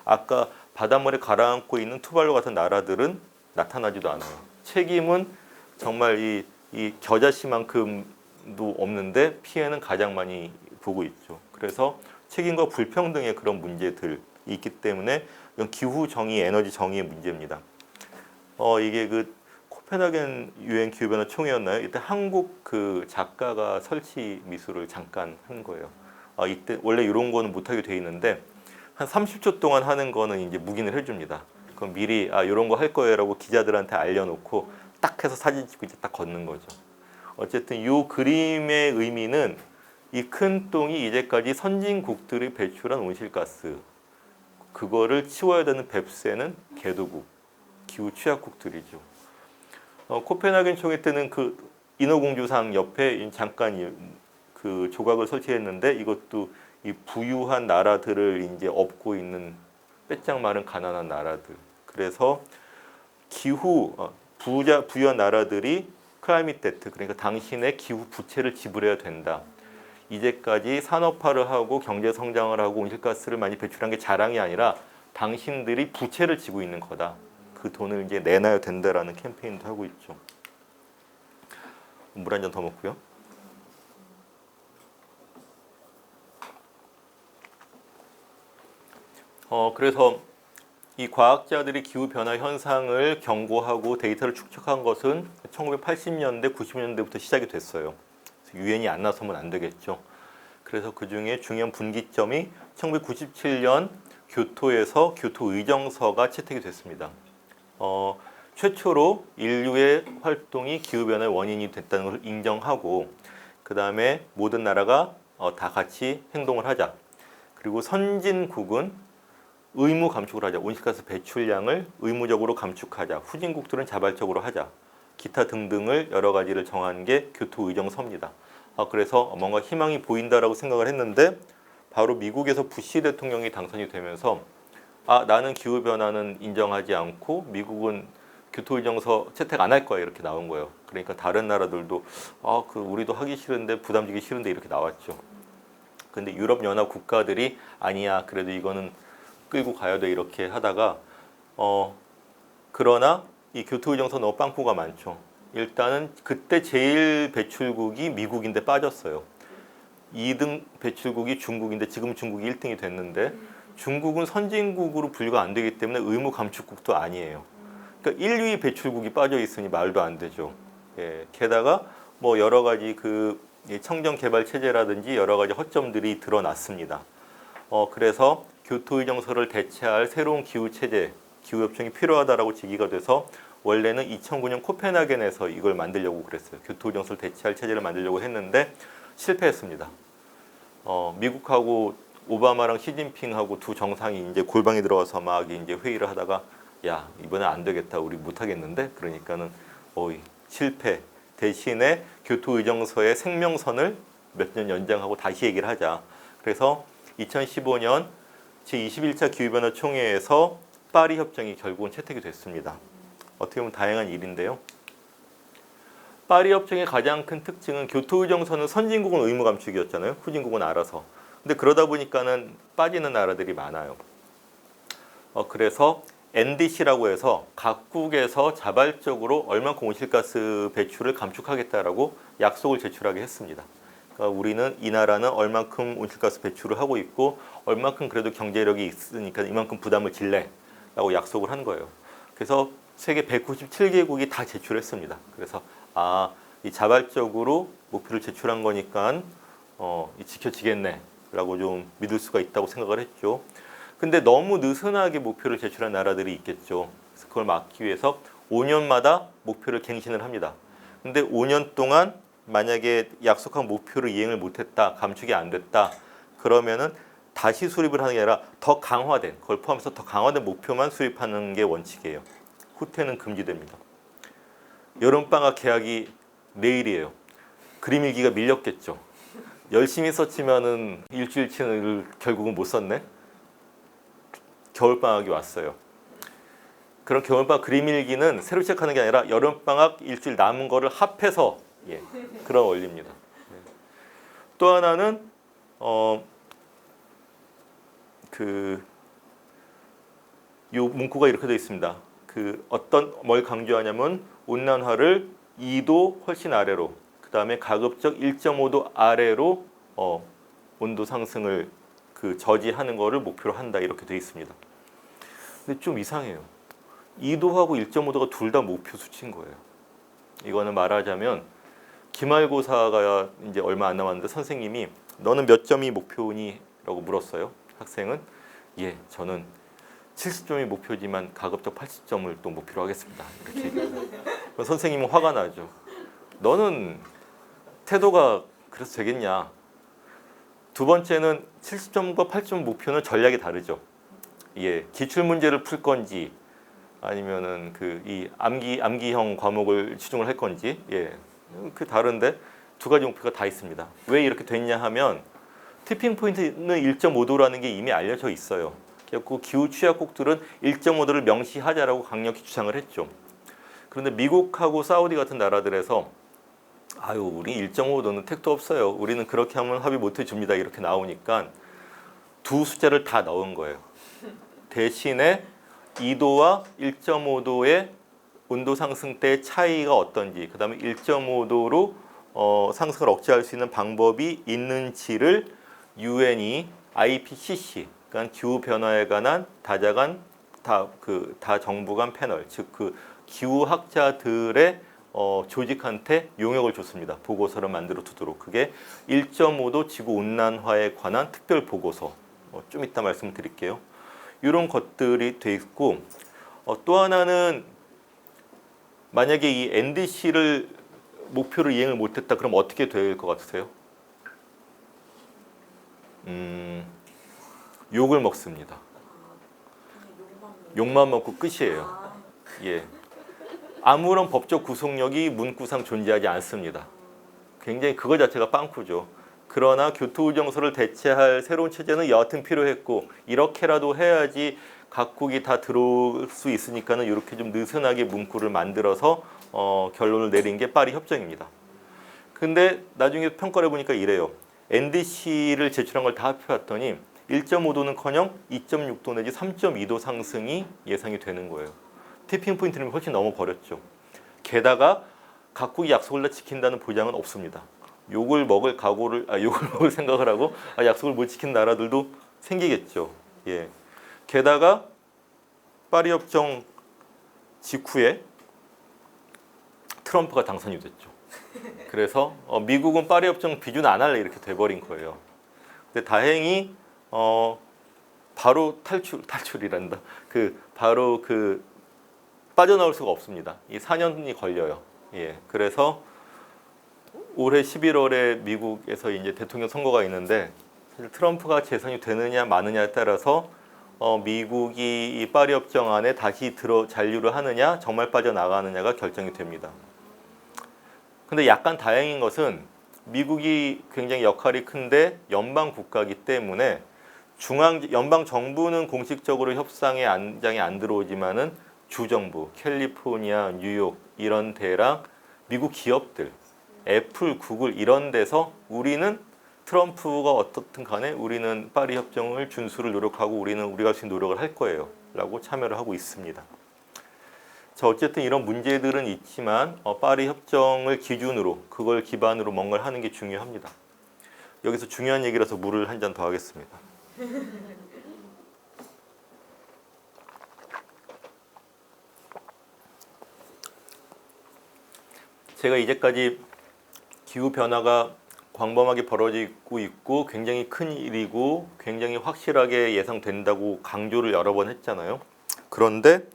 아까 바닷물에 가라앉고 있는 투발루 같은 나라들은 나타나지도 않아요. 책임은 정말 이 겨자씨만큼도 없는데 피해는 가장 많이 보고 있죠. 그래서 책임과 불평등의 그런 문제들이 있기 때문에 이건 기후 정의, 에너지 정의의 문제입니다. 이게 그 코펜하겐 유엔 기후변화 총회였나요? 이때 한국 그 작가가 설치 미술을 잠깐 한 거예요. 이때 원래 이런 거는 못하게 돼 있는데 한 30초 동안 하는 거는 이제 묵인을 해줍니다. 그럼 미리 이런 거 할 거예요라고 기자들한테 알려놓고 딱 해서 사진 찍고 이제 딱 걷는 거죠. 어쨌든 이 그림의 의미는 이 큰 똥이 이제까지 선진국들이 배출한 온실가스 그거를 치워야 되는 뱁새는 개도국, 기후 취약국들이죠. 코펜하겐 총회 때는 그 인어공주상 옆에 잠깐 그 조각을 설치했는데 이것도 이 부유한 나라들을 이제 업고 있는 빼짝 마른 가난한 나라들. 그래서 기후 부유한 나라들이 클라이밋 데트 그러니까 당신의 기후 부채를 지불해야 된다. 이제까지 산업화를 하고 경제 성장을 하고 온실가스를 많이 배출한 게 자랑이 아니라 당신들이 부채를 지고 있는 거다. 그 돈을 이제 내놔야 된다라는 캠페인도 하고 있죠. 물 한 잔 더 먹고요. 그래서 이 과학자들이 기후변화 현상을 경고하고 데이터를 축적한 것은 1980년대, 90년대부터 시작이 됐어요. 유엔이 안 나서면 안 되겠죠. 그래서 그 중에 중요한 분기점이 1997년 교토에서 교토 의정서가 채택이 됐습니다. 최초로 인류의 활동이 기후변화의 원인이 됐다는 걸 인정하고 그 다음에 모든 나라가 다 같이 행동을 하자. 그리고 선진국은 의무 감축을 하자. 온실가스 배출량을 의무적으로 감축하자. 후진국들은 자발적으로 하자. 기타 등등을 여러 가지를 정한 게 교토 의정서입니다. 그래서 뭔가 희망이 보인다라고 생각을 했는데 바로 미국에서 부시 대통령이 당선이 되면서 나는 기후변화는 인정하지 않고 미국은 교토의정서 채택 안 할 거야 이렇게 나온 거예요. 그러니까 다른 나라들도 우리도 하기 싫은데 부담지기 싫은데 이렇게 나왔죠. 근데 유럽연합 국가들이 아니야 그래도 이거는 끌고 가야 돼 이렇게 하다가 그러나 이 교토의정서 너무 빵꾸가 많죠. 일단은 그때 제일 배출국이 미국인데 빠졌어요. 2등 배출국이 중국인데 지금 중국이 1등이 됐는데 중국은 선진국으로 분류가 안 되기 때문에 의무 감축국도 아니에요. 그러니까 1, 2위 배출국이 빠져 있으니 말도 안 되죠. 예, 게다가 뭐 여러 가지 그 청정 개발 체제라든지 여러 가지 허점들이 드러났습니다. 그래서 교토의정서를 대체할 새로운 기후 체제, 기후 협정이 필요하다라고 제기가 돼서 원래는 2009년 코펜하겐에서 이걸 만들려고 그랬어요. 교토의정서를 대체할 체제를 만들려고 했는데 실패했습니다. 미국하고 오바마랑 시진핑하고 두 정상이 이제 골방에 들어가서 막 이제 회의를 하다가 야 이번에 안 되겠다 우리 못 하겠는데 그러니까는 실패 대신에 교토의정서의 생명선을 몇 년 연장하고 다시 얘기를 하자. 그래서 2015년 제21차 기후변화 총회에서 파리 협정이 결국은 채택이 됐습니다. 어떻게 보면 다양한 일인데요. 파리 협정의 가장 큰 특징은 교토의정서는 선진국은 의무 감축이었잖아요. 후진국은 알아서. 근데 그러다 보니까는 빠지는 나라들이 많아요. 그래서 NDC라고 해서 각국에서 자발적으로 얼만큼 온실가스 배출을 감축하겠다라고 약속을 제출하게 했습니다. 그러니까 우리는 이 나라는 얼만큼 온실가스 배출을 하고 있고 얼만큼 그래도 경제력이 있으니까 이만큼 부담을 질래라고 약속을 한 거예요. 그래서 세계 197개국이 다 제출했습니다. 그래서 이 자발적으로 목표를 제출한 거니까 지켜지겠네라고 좀 믿을 수가 있다고 생각을 했죠. 근데 너무 느슨하게 목표를 제출한 나라들이 있겠죠. 그걸 막기 위해서 5년마다 목표를 갱신을 합니다. 근데 5년 동안 만약에 약속한 목표를 이행을 못했다, 감축이 안 됐다, 그러면은 다시 수립을 하는 게 아니라 더 강화된, 그걸 포함해서 더 강화된 목표만 수립하는 게 원칙이에요. 후퇴는 금지됩니다. 여름방학 개학이 내일이에요. 그림 일기가 밀렸겠죠. 열심히 썼지만은 일주일치를 결국은 못 썼네. 겨울방학이 왔어요. 그런 겨울방학 그림 일기는 새로 시작하는 게 아니라 여름방학 일주일 남은 거를 합해서 그런 원리입니다. 또 하나는 요 문구가 이렇게 되어 있습니다. 어떤 뭘 강조하냐면 온난화를 2도 훨씬 아래로, 그 다음에 가급적 1.5도 아래로 온도 상승을 저지하는 거를 목표로 한다, 이렇게 되어 있습니다. 근데 좀 이상해요. 2도하고 1.5도가 둘 다 목표 수치인 거예요. 이거는 말하자면 기말고사가 이제 얼마 안 남았는데 선생님이 너는 몇 점이 목표니? 라고 물었어요. 학생은 예, 저는 70점이 목표지만 가급적 80점을 또 목표로 하겠습니다. 이렇게 얘기해요. 선생님은 화가 나죠. 너는 태도가 그래서 되겠냐? 두 번째는 70점과 80점 목표는 전략이 다르죠. 예, 기출 문제를 풀 건지 아니면은 이 암기형 과목을 치중을 할 건지, 다른데 두 가지 목표가 다 있습니다. 왜 이렇게 됐냐 하면 티핑 포인트는 1.5도라는 게 이미 알려져 있어요. 그래서 기후 취약국들은 1.5도를 명시하자라고 강력히 주장을 했죠. 그런데 미국하고 사우디 같은 나라들에서 아유, 우리 1.5도는 택도 없어요. 우리는 그렇게 하면 합의 못 해줍니다. 이렇게 나오니까 두 숫자를 다 넣은 거예요. 대신에 2도와 1.5도의 온도 상승 때 차이가 어떤지, 그 다음에 1.5도로 상승을 억제할 수 있는 방법이 있는지를 UN이 IPCC, 그러니까 기후 변화에 관한 다 정부 간 패널, 즉 기후학자들의 조직한테 용역을 줬습니다. 보고서를 만들어 두도록. 그게 1.5도 지구 온난화에 관한 특별 보고서. 좀 이따 말씀드릴게요. 이런 것들이 돼 있고, 또 하나는 만약에 이 NDC를 목표를 이행을 못했다, 그럼 어떻게 될 것 같으세요? 욕을 먹습니다. 욕만 먹고 끝이에요. 예. 아무런 법적 구속력이 문구상 존재하지 않습니다. 굉장히 그거 자체가 빵꾸죠. 그러나 교토의정서를 대체할 새로운 체제는 여하튼 필요했고, 이렇게라도 해야지 각국이 다 들어올 수 있으니까는 이렇게 좀 느슨하게 문구를 만들어서 결론을 내린 게 파리 협정입니다. 근데 나중에 평가를 해보니까 이래요. NDC를 제출한 걸 다 합해봤더니 1.5도는커녕 2.6도 내지 3.2도 상승이 예상이 되는 거예요. 티핑 포인트는 훨씬 넘어버렸죠. 게다가 각국이 약속을 다 지킨다는 보장은 없습니다. 욕을 먹을 생각을 하고 약속을 못 지킨 나라들도 생기겠죠. 예. 게다가 파리 협정 직후에 트럼프가 당선이 됐죠. 그래서 미국은 파리 협정 비준 안 할래 이렇게 돼버린 거예요. 근데 다행히 바로 탈출이란다. 바로 빠져나올 수가 없습니다. 이 4년이 걸려요. 예. 그래서 올해 11월에 미국에서 이제 대통령 선거가 있는데, 사실 트럼프가 재선이 되느냐 마느냐에 따라서 미국이 이 파리 협정 안에 다시 잔류를 하느냐, 정말 빠져나가느냐가 결정이 됩니다. 근데 약간 다행인 것은 미국이 굉장히 역할이 큰데 연방 국가이기 때문에 연방 정부는 공식적으로 협상의 안장에 안 들어오지만은 주정부, 캘리포니아, 뉴욕 이런 데랑 미국 기업들, 애플, 구글 이런 데서 우리는 트럼프가 어떻든 간에 우리는 파리 협정을 준수를 노력하고 우리는 우리가 할 수 있는 노력을 할 거예요 라고 참여를 하고 있습니다. 자, 어쨌든 이런 문제들은 있지만 파리 협정을 기준으로, 그걸 기반으로 뭔가를 하는 게 중요합니다. 여기서 중요한 얘기라서 물을 한 잔 더 하겠습니다. 제가 이제까지 기후변화가 광범하게 벌어지고 있고 굉장히 큰 일이고 굉장히 확실하게 예상된다고 강조를 여러 번 했잖아요. 그런데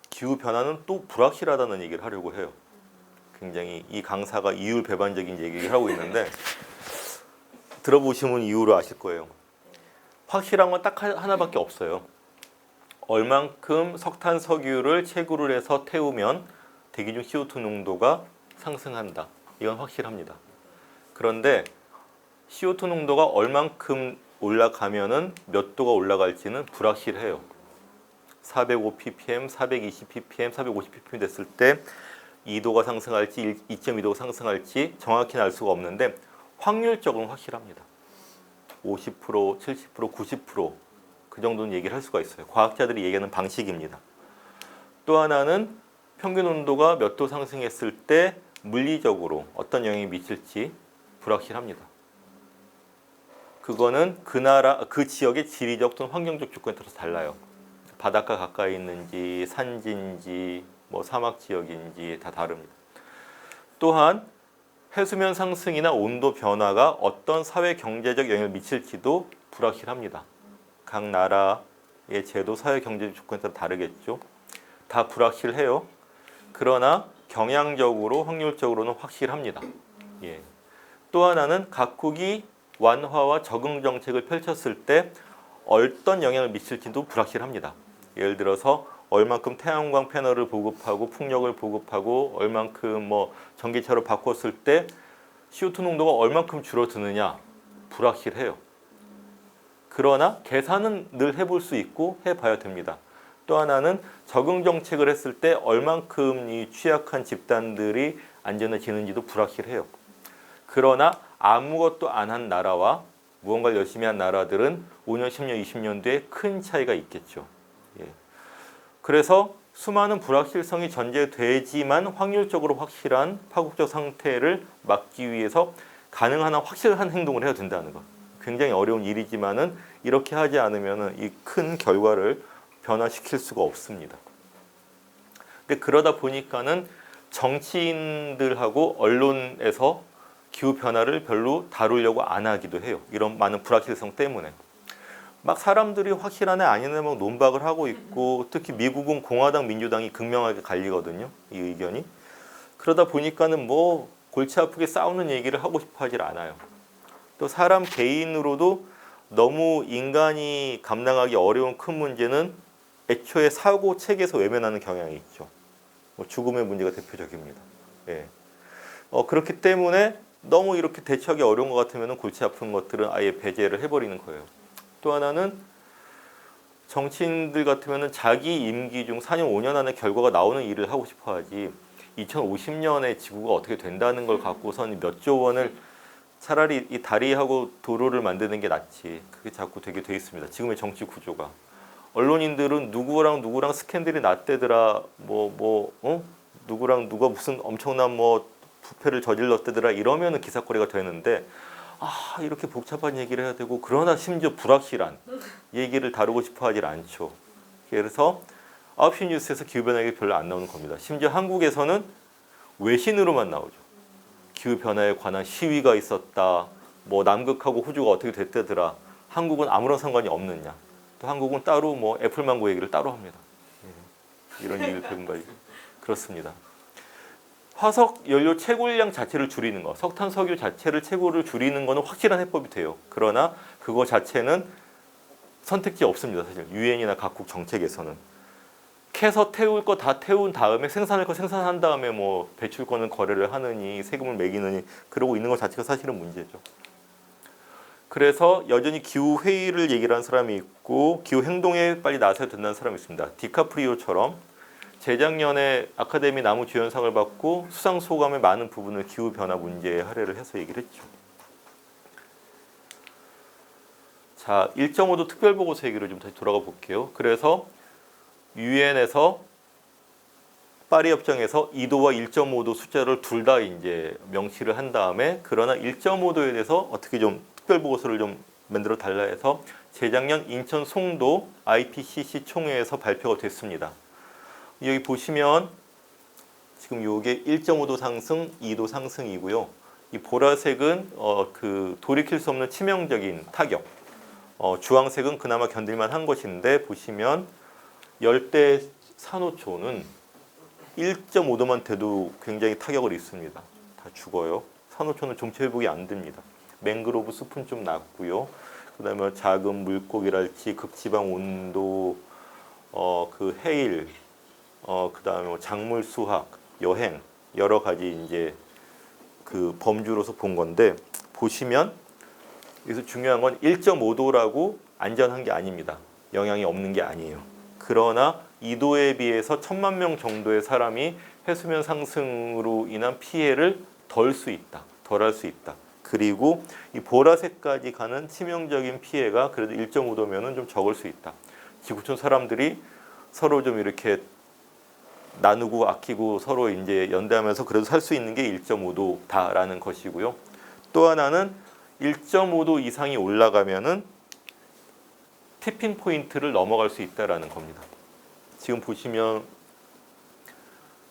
기후 변화는 또 불확실하다는 얘기를 하려고 해요. 굉장히 이 강사가 이율배반적인 얘기를 하고 있는데 들어보시면 이유를 아실 거예요. 확실한 건 딱 하나밖에 없어요. 얼만큼 석탄, 석유를 채굴을 해서 태우면 대기 중 CO2 농도가 상승한다. 이건 확실합니다. 그런데 CO2 농도가 얼만큼 올라가면은 몇 도가 올라갈지는 불확실해요. 405 ppm, 420 ppm, 450 ppm 됐을 때 2도가 상승할지 2.2도가 상승할지 정확히는 알 수가 없는데 확률적으로는 확실합니다. 50%, 70%, 90%그 정도는 얘기를 할 수가 있어요. 과학자들이 얘기하는 방식입니다. 또 하나는 평균 온도가 몇 도 상승했을 때 물리적으로 어떤 영향이 미칠지 불확실합니다. 그거는 그 나라, 그 지역의 지리적 또는 환경적 조건에 따라서 달라요. 바닷가 가까이 있는지, 산지인지, 뭐 사막 지역인지 다 다릅니다. 또한 해수면 상승이나 온도 변화가 어떤 사회 경제적 영향을 미칠지도 불확실합니다. 각 나라의 제도, 사회 경제적 조건에 따라 다르겠죠. 다 불확실해요. 그러나 경향적으로, 확률적으로는 확실합니다. 예. 또 하나는 각국이 완화와 적응 정책을 펼쳤을 때 어떤 영향을 미칠지도 불확실합니다. 예를 들어서 얼만큼 태양광 패널을 보급하고 풍력을 보급하고 얼만큼 뭐 전기차로 바꿨을 때 CO2 농도가 얼만큼 줄어드느냐 불확실해요. 그러나 계산은 늘 해볼 수 있고 해봐야 됩니다. 또 하나는 적응 정책을 했을 때 얼만큼 이 취약한 집단들이 안전해지는지도 불확실해요. 그러나 아무것도 안 한 나라와 무언가를 열심히 한 나라들은 5년, 10년, 20년 뒤에 큰 차이가 있겠죠. 예. 그래서 수많은 불확실성이 전제되지만 확률적으로 확실한 파국적 상태를 막기 위해서 가능한 한 확실한 행동을 해야 된다는 것. 굉장히 어려운 일이지만은 이렇게 하지 않으면 이 큰 결과를 변화시킬 수가 없습니다. 근데 그러다 보니까는 정치인들하고 언론에서 기후 변화를 별로 다루려고 안 하기도 해요. 이런 많은 불확실성 때문에. 막 사람들이 확실하네 아니네 막 논박을 하고 있고 특히 미국은 공화당 민주당이 극명하게 갈리거든요. 이 의견이. 그러다 보니까는 뭐 골치 아프게 싸우는 얘기를 하고 싶어 하질 않아요. 또 사람 개인으로도 너무 인간이 감당하기 어려운 큰 문제는 애초에 사고 체계에서 외면하는 경향이 있죠. 뭐 죽음의 문제가 대표적입니다. 예. 그렇기 때문에 너무 이렇게 대처하기 어려운 것 같으면 골치 아픈 것들은 아예 배제를 해버리는 거예요. 또 하나는 정치인들 같으면 자기 임기 중 4년, 5년 안에 결과가 나오는 일을 하고 싶어 하지 2050년에 지구가 어떻게 된다는 걸 갖고선 몇 조 원을 차라리 이 다리하고 도로를 만드는 게 낫지. 그게 자꾸 되게 돼 있습니다. 지금의 정치 구조가. 언론인들은 누구랑 스캔들이 났대더라. 누구랑 누가 무슨 엄청난 뭐 부패를 저질렀대더라. 이러면은 기사거리가 되는데 이렇게 복잡한 얘기를 해야 되고 그러나 심지어 불확실한 얘기를 다루고 싶어 하질 않죠. 그래서 9시 뉴스에서 기후변화 얘기 별로 안 나오는 겁니다. 심지어 한국에서는 외신으로만 나오죠. 기후변화에 관한 시위가 있었다. 뭐 남극하고 호주가 어떻게 됐대더라. 한국은 아무런 상관이 없느냐. 또 한국은 따로 뭐 애플망고 얘기를 따로 합니다. 이런 얘기를 배운 거예요. 그렇습니다. 화석 연료 채굴량 자체를 줄이는 거, 석탄, 석유 자체를 채굴을 줄이는 거는 확실한 해법이 돼요. 그러나 그거 자체는 선택지 없습니다. 사실 유엔이나 각국 정책에서는 캐서 태울 거 다 태운 다음에 생산할 거 생산한 다음에 뭐 배출권을 거래를 하느니 세금을 매기느니 그러고 있는 것 자체가 사실은 문제죠. 그래서 여전히 기후 회의를 얘기를 하는 사람이 있고 기후 행동에 빨리 나서야 된다는 사람이 있습니다. 디카프리오처럼 재작년에 아카데미 나무 주연상을 받고 수상 소감의 많은 부분을 기후 변화 문제에 할애를 해서 얘기를 했죠. 자, 1.5도 특별 보고서 얘기를 좀 다시 돌아가 볼게요. 그래서 유엔에서 파리 협정에서 2도와 1.5도 숫자를 둘 다 이제 명시를 한 다음에 그러나 1.5도에 대해서 어떻게 좀 특별 보고서를 좀 만들어 달라 해서 재작년 인천 송도 IPCC 총회에서 발표가 됐습니다. 여기 보시면 지금 요게 1.5도 상승, 2도 상승이고요. 이 보라색은 그 돌이킬 수 없는 치명적인 타격. 주황색은 그나마 견딜만 한 것인데 보시면 열대 산호초는 1.5도만 돼도 굉장히 타격을 입습니다. 다 죽어요. 산호초는 종체 회복이 안 됩니다. 맹그로브 숲은 좀 낫고요. 그다음에 작은 물고기랄지 극지방 온도, 그 해일, 그다음에 뭐 작물 수확, 여행 여러 가지 이제 그 범주로서 본 건데 보시면 여기서 중요한 건 1.5도라고 안전한 게 아닙니다. 영향이 없는 게 아니에요. 그러나 2도에 비해서 1,000만 명 정도의 사람이 해수면 상승으로 인한 피해를 덜 할 수 있다. 그리고 이 보라색까지 가는 치명적인 피해가 그래도 1.5도면은 좀 적을 수 있다. 지구촌 사람들이 서로 좀 이렇게 나누고 아끼고 서로 이제 연대하면서 그래도 살 수 있는 게 1.5도다라는 것이고요. 또 하나는 1.5도 이상이 올라가면은 티핑 포인트를 넘어갈 수 있다라는 겁니다. 지금 보시면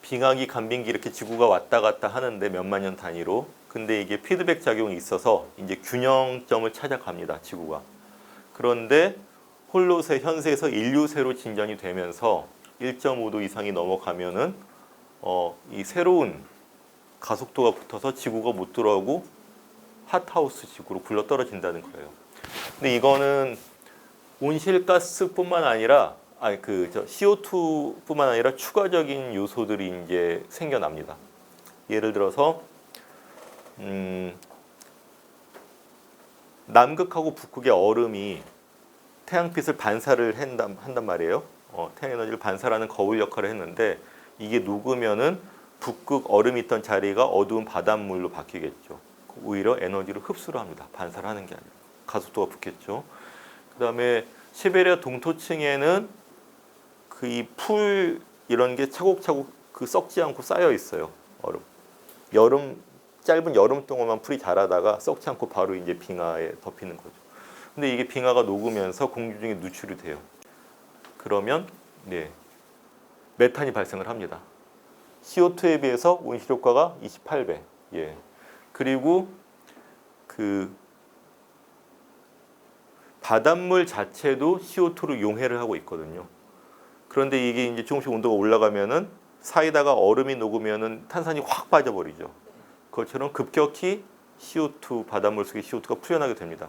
빙하기, 간빙기 이렇게 지구가 왔다 갔다 하는데 몇만 년 단위로. 근데 이게 피드백 작용이 있어서 이제 균형점을 찾아갑니다, 지구가. 그런데 홀로세 현세에서 인류세로 진전이 되면서 1.5도 이상이 넘어가면은 이 새로운 가속도가 붙어서 지구가 못 들어오고 핫하우스 지구로 굴러 떨어진다는 거예요. 근데 이거는 온실가스뿐만 아니라 CO2뿐만 아니라 추가적인 요소들이 이제 생겨납니다. 예를 들어서 남극하고 북극의 얼음이 태양빛을 반사를 한단 말이에요. 태양 에너지를 반사하는 거울 역할을 했는데 이게 녹으면은 북극 얼음이 있던 자리가 어두운 바닷물로 바뀌겠죠. 오히려 에너지를 흡수를 합니다. 반사를 하는 게 아니라 가속도가 붙겠죠. 그다음에 시베리아 동토층에는 그 이 풀 이런 게 차곡차곡 그 썩지 않고 쌓여 있어요. 얼음. 짧은 여름 동안만 풀이 자라다가 썩지 않고 바로 이제 빙하에 덮이는 거죠. 근데 이게 빙하가 녹으면서 공기 중에 누출이 돼요. 그러면 메탄이 발생을 합니다. CO2에 비해서 온실효과가 28배. 예. 그리고 그 바닷물 자체도 CO2로 용해를 하고 있거든요. 그런데 이게 이제 조금씩 온도가 올라가면은 사이다가 얼음이 녹으면은 탄산이 확 빠져버리죠. 그것처럼 급격히 CO2 바닷물 속의 CO2가 풀려나게 됩니다.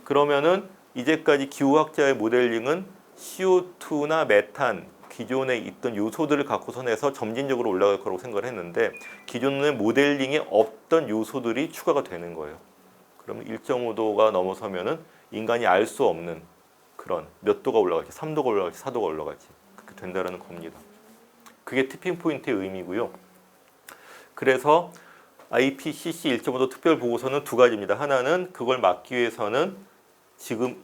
그러면은 이제까지 기후학자의 모델링은 CO2나 메탄 기존에 있던 요소들을 갖고서 내서 점진적으로 올라갈 거라고 생각을 했는데 기존의 모델링에 없던 요소들이 추가가 되는 거예요. 그러면 1.5도가 넘어서면은 인간이 알 수 없는 그런 몇 도가 올라갈지, 3도가 올라갈지, 4도가 올라갈지 그렇게 된다라는 겁니다. 그게 티핑 포인트의 의미고요. 그래서 IPCC 1.5도 특별 보고서는 두 가지입니다. 하나는 그걸 막기 위해서는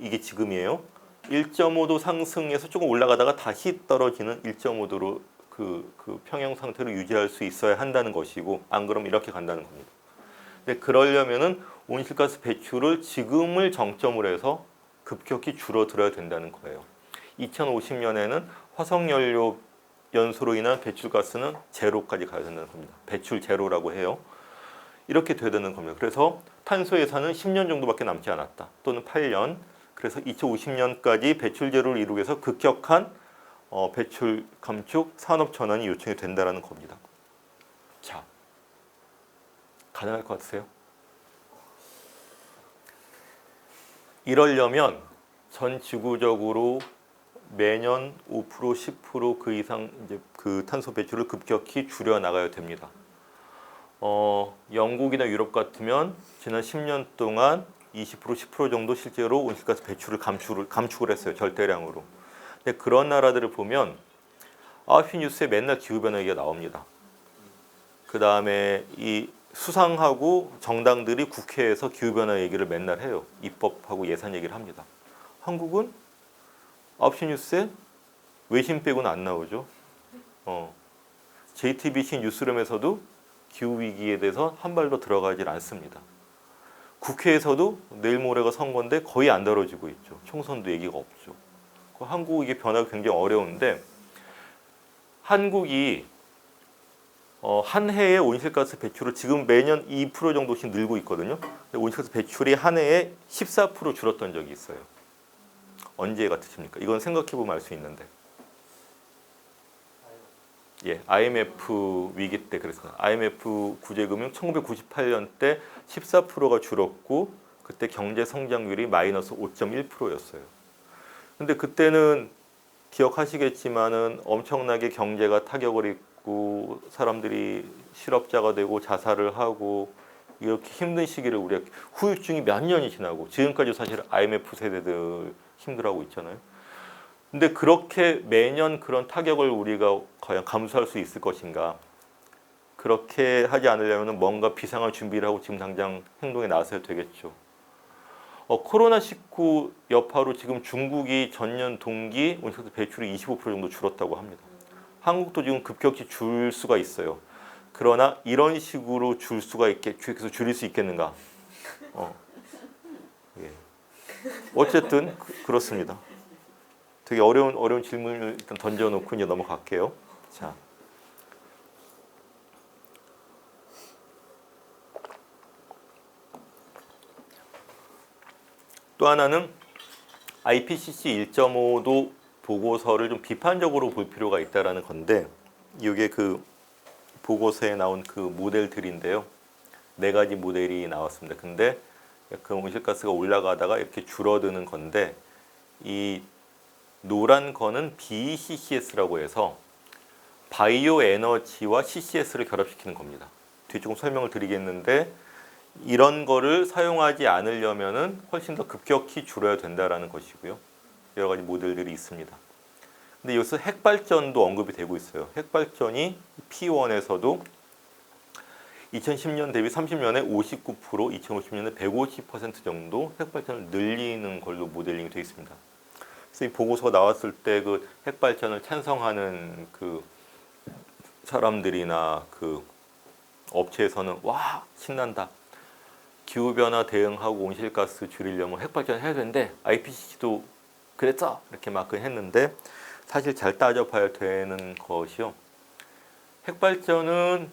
이게 지금이에요. 1.5도 상승에서 조금 올라가다가 다시 떨어지는 1.5도로 그 평형 상태로 유지할 수 있어야 한다는 것이고 안 그러면 이렇게 간다는 겁니다. 근데 그러려면은 온실가스 배출을 지금을 정점으로 해서 급격히 줄어들어야 된다는 거예요. 2050년에는 화석연료 연소로 인한 배출가스는 제로까지 가야 된다는 겁니다. 배출 제로라고 해요. 이렇게 돼야 되는 겁니다. 그래서 탄소 예산은 10년 정도밖에 남지 않았다. 또는 8년. 그래서 2050년까지 배출 제로를 이루기 위해서 급격한 배출 감축 산업 전환이 요청이 된다는 겁니다. 자, 가능할 것 같으세요? 이러려면 전 지구적으로 매년 5%, 10%그 이상 이제 그 탄소 배출을 급격히 줄여 나가야 됩니다. 영국이나 유럽 같으면 지난 10년 동안 20%, 10% 정도 실제로 온실가스 배출을 감축을 했어요. 절대량으로. 근데 그런 나라들을 보면 9시 뉴스에 맨날 기후변화 얘기가 나옵니다. 그 다음에 이 수상하고 정당들이 국회에서 기후변화 얘기를 맨날 해요. 입법하고 예산 얘기를 합니다. 한국은 9시 뉴스에 외신 빼고는 안 나오죠. JTBC 뉴스룸에서도 기후위기에 대해서 한 발도 들어가질 않습니다. 국회에서도 내일 모레가 선거인데 거의 안 다뤄지고 있죠. 총선도 얘기가 없죠. 한국 이게 변화가 굉장히 어려운데 한국이 한 해의 온실가스 배출을 지금 매년 2% 정도씩 늘고 있거든요. 근데 온실가스 배출이 한 해에 14% 줄었던 적이 있어요. 언제 같으십니까? 이건 생각해 보면 알 수 있는데. 예, IMF 위기 때 그랬어요. IMF 구제금융 1998년 때 14%가 줄었고 그때 경제 성장률이 마이너스 5.1%였어요. 근데 그때는 기억하시겠지만은 엄청나게 경제가 타격을 입고 사람들이 실업자가 되고 자살을 하고 이렇게 힘든 시기를 우리가 후유증이 몇 년이 지나고 지금까지 사실 IMF 세대들 힘들어하고 있잖아요. 근데 그렇게 매년 그런 타격을 우리가 과연 감수할 수 있을 것인가? 그렇게 하지 않으려면 뭔가 비상할 준비를 하고 지금 당장 행동에 나서야 되겠죠. 코로나19 여파로 지금 중국이 전년 동기 온실가스 배출이 25% 정도 줄었다고 합니다. 한국도 지금 급격히 줄 수가 있어요. 그러나 이런 식으로 줄 수가 계속 줄일 수 있겠는가? 예. 어쨌든 그렇습니다. 되게 어려운 질문을 일단 던져놓고 이제 넘어갈게요. 자, 또 하나는 IPCC 1.5도 보고서를 좀 비판적으로 볼 필요가 있다라는 건데 이게 그 보고서에 나온 그 모델들인데요. 4가지 모델이 나왔습니다. 근데 그 온실가스가 올라가다가 이렇게 줄어드는 건데 이 노란 거는 BCCS라고 해서 바이오 에너지와 CCS를 결합시키는 겁니다. 뒤에 조금 설명을 드리겠는데 이런 거를 사용하지 않으려면은 훨씬 더 급격히 줄어야 된다라는 것이고요. 여러 가지 모델들이 있습니다. 근데 여기서 핵발전도 언급이 되고 있어요. 핵발전이 P1에서도 2010년 대비 30년에 59%, 2050년에 150% 정도 핵발전을 늘리는 걸로 모델링이 되어 있습니다. 그래서 이 보고서가 나왔을 때 그 핵발전을 찬성하는 그 사람들이나 그 업체에서는 와 신난다. 기후변화 대응하고 온실가스 줄이려면 핵발전 해야 되는데 IPCC도 그랬어 이렇게 막 했는데 사실 잘 따져봐야 되는 것이요. 핵발전은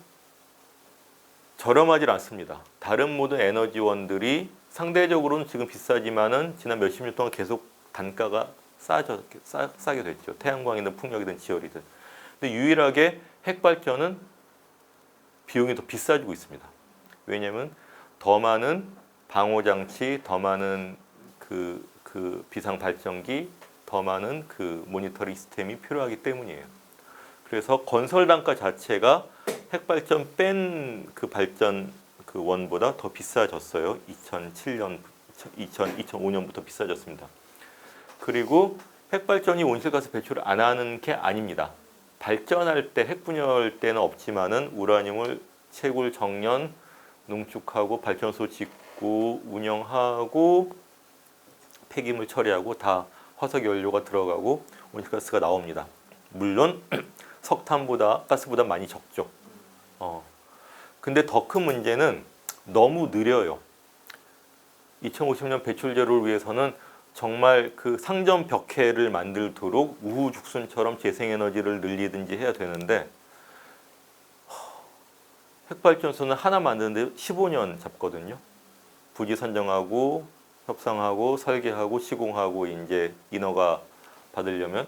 저렴하지 않습니다. 다른 모든 에너지원들이 상대적으로는 지금 비싸지만은 지난 몇십 년 동안 계속 단가가 싸게 됐죠. 태양광이든 풍력이든 지열이든. 근데 유일하게 핵발전은 비용이 더 비싸지고 있습니다. 왜냐하면 더 많은 방호장치, 더 많은 그 비상발전기, 더 많은 그 모니터링 시스템이 필요하기 때문이에요. 그래서 건설 단가 자체가 핵발전 뺀 그 발전 그 원보다 더 비싸졌어요. 2005년부터 비싸졌습니다. 그리고 핵발전이 온실가스 배출을 안 하는 게 아닙니다. 발전할 때 핵분열 때는 없지만은 우라늄을 채굴 정년 농축하고 발전소 짓고 운영하고 폐기물 처리하고 다 화석 연료가 들어가고 온실가스가 나옵니다. 물론 석탄보다 가스보다 많이 적죠. 근데 더 큰 문제는 너무 느려요. 2050년 배출 제로를 위해서는 정말 그 상점 벽해를 만들도록 우후죽순처럼 재생에너지를 늘리든지 해야 되는데 핵발전소는 하나 만드는데 15년 잡거든요. 부지 선정하고 협상하고 설계하고 시공하고 이제 인허가 받으려면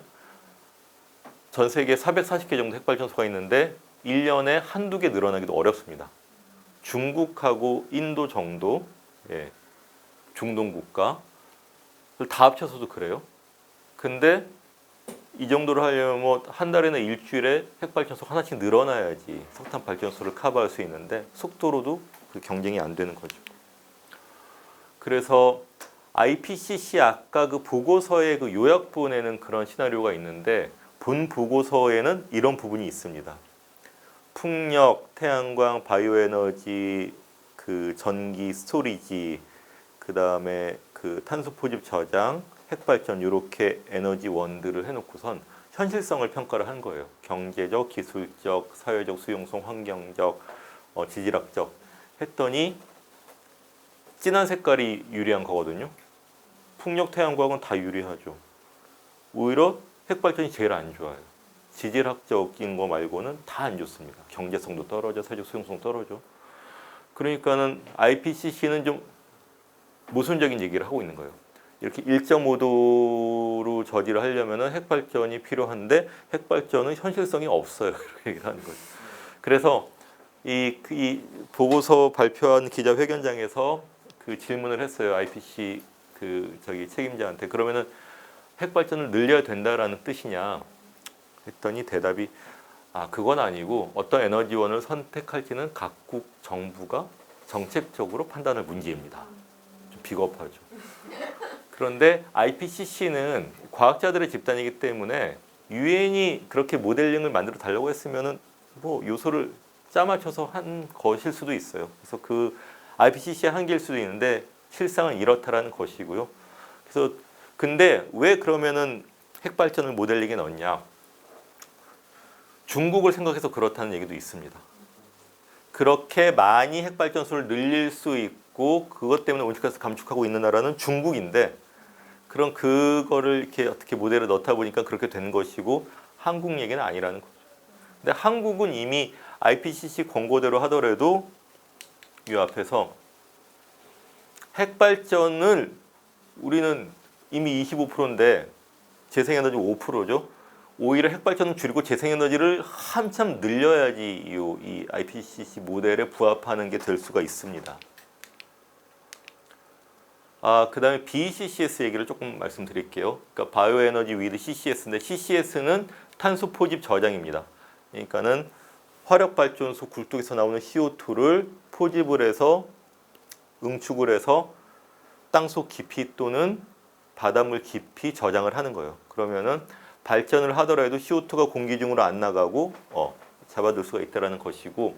전 세계에 440개 정도 핵발전소가 있는데 1년에 한두 개 늘어나기도 어렵습니다. 중국하고 인도 정도 중동 국가 다 합쳐서도 그래요. 근데 이 정도로 하려면 뭐 한 달이나 일주일에 핵발전소 하나씩 늘어나야지 석탄 발전소를 커버할 수 있는데 속도로도 그 경쟁이 안 되는 거죠. 그래서 IPCC 아까 그 보고서의 그 요약본에는 그런 시나리오가 있는데 본 보고서에는 이런 부분이 있습니다. 풍력, 태양광, 바이오에너지, 그 전기 스토리지, 그 다음에 그 탄소 포집 저장, 핵발전 이렇게 에너지원들을 해놓고선 현실성을 평가를 한 거예요. 경제적, 기술적, 사회적, 수용성, 환경적, 지질학적 했더니 진한 색깔이 유리한 거거든요. 풍력, 태양광은 다 유리하죠. 오히려 핵발전이 제일 안 좋아요. 지질학적인 거 말고는 다 안 좋습니다. 경제성도 떨어져, 사회적 수용성 떨어져. 그러니까는 IPCC는 좀 모순적인 얘기를 하고 있는 거예요. 이렇게 1.5도 에너지로 저지를 하려면은 핵발전이 필요한데 핵발전은 현실성이 없어요. 이렇게 얘기를 하는 거죠. 그래서 이 보고서 발표한 기자회견장에서 그 질문을 했어요. IPC 그 저기 책임자한테. 그러면은 핵발전을 늘려야 된다라는 뜻이냐 했더니 대답이 그건 아니고 어떤 에너지원을 선택할지는 각국 정부가 정책적으로 판단할 문제입니다. 좀 비겁하죠. 그런데 IPCC는 과학자들의 집단이기 때문에 유엔이 그렇게 모델링을 만들어 달라고 했으면은 뭐 요소를 짜맞춰서 한 것일 수도 있어요. 그래서 그 IPCC의 한계일 수도 있는데 실상은 이렇다라는 것이고요. 그래서 근데 왜 그러면은 핵발전을 모델링에 넣냐? 중국을 생각해서 그렇다는 얘기도 있습니다. 그렇게 많이 핵발전소를 늘릴 수 있고 그것 때문에 온실가스 감축하고 있는 나라는 중국인데 그럼 그거를 이렇게 어떻게 모델에 넣다 보니까 그렇게 된 것이고 한국 얘기는 아니라는 거죠. 근데 한국은 이미 IPCC 권고대로 하더라도 이 앞에서 핵발전을 우리는 이미 25%인데 재생에너지 5%죠. 오히려 핵발전을 줄이고 재생에너지를 한참 늘려야지 이 IPCC 모델에 부합하는 게 될 수가 있습니다. 그 다음에 BCCS 얘기를 조금 말씀드릴게요. 그러니까 바이오에너지 위드 CCS인데 CCS는 탄소 포집 저장입니다. 그러니까는 화력발전소 굴뚝에서 나오는 CO2를 포집을 해서 응축을 해서 땅속 깊이 또는 바닷물 깊이 저장을 하는 거예요. 그러면은 발전을 하더라도 CO2가 공기 중으로 안 나가고 잡아둘 수가 있다는 것이고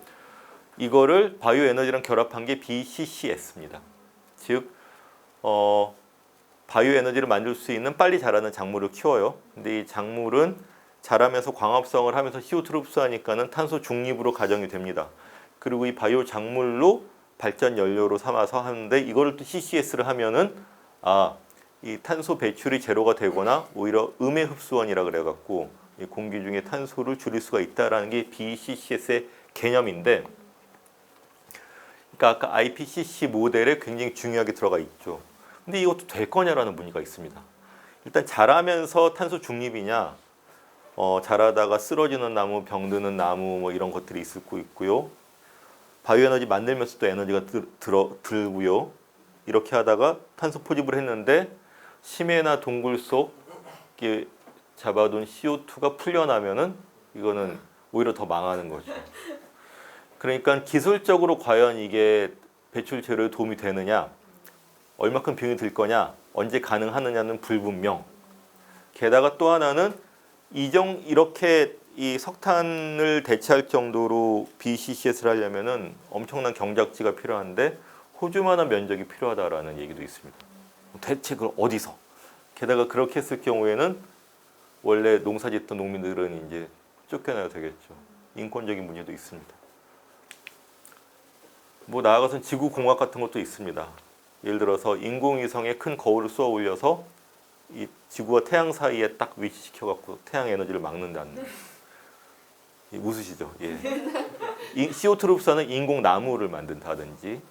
이거를 바이오 에너지랑 결합한 게 BCCS입니다. 즉 바이오 에너지를 만들 수 있는 빨리 자라는 작물을 키워요. 근데 이 작물은 자라면서 광합성을 하면서 CO2를 흡수하니까는 탄소 중립으로 가정이 됩니다. 그리고 이 바이오 작물로 발전 연료로 삼아서 하는데 이거를 또 CCS를 하면은 이 탄소 배출이 제로가 되거나 오히려 음의 흡수원이라 그래갖고 이 공기 중에 탄소를 줄일 수가 있다라는 게 BCCS의 개념인데, 그러니까 아까 IPCC 모델에 굉장히 중요하게 들어가 있죠. 근데 이것도 될 거냐라는 문제가 있습니다. 일단 자라면서 탄소 중립이냐, 자라다가 쓰러지는 나무, 병드는 나무 뭐 이런 것들이 있을 수 있고요. 바이오 에너지 만들면서도 에너지가 들고요. 이렇게 하다가 탄소 포집을 했는데 심해나 동굴 속에 잡아둔 CO2가 풀려나면은 이거는 오히려 더 망하는 거죠. 그러니까 기술적으로 과연 이게 배출 제로에 도움이 되느냐, 얼마큼 비용이 들 거냐, 언제 가능하느냐는 불분명. 게다가 또 하나는 이렇게 이 석탄을 대체할 정도로 BCCS를 하려면은 엄청난 경작지가 필요한데 호주만한 면적이 필요하다라는 얘기도 있습니다. 대체 그걸 어디서? 게다가 그렇게 했을 경우에는 원래 농사짓던 농민들은 이제 쫓겨나야 되겠죠. 인권적인 문제도 있습니다. 뭐 나아가서는 지구공학 같은 것도 있습니다. 예를 들어서 인공위성에 큰 거울을 쏘아 올려서 이 지구와 태양 사이에 딱 위치시켜갖고 태양 에너지를 막는다는. 웃으시죠? 예. CO2를 흡수하는 인공나무를 만든다든지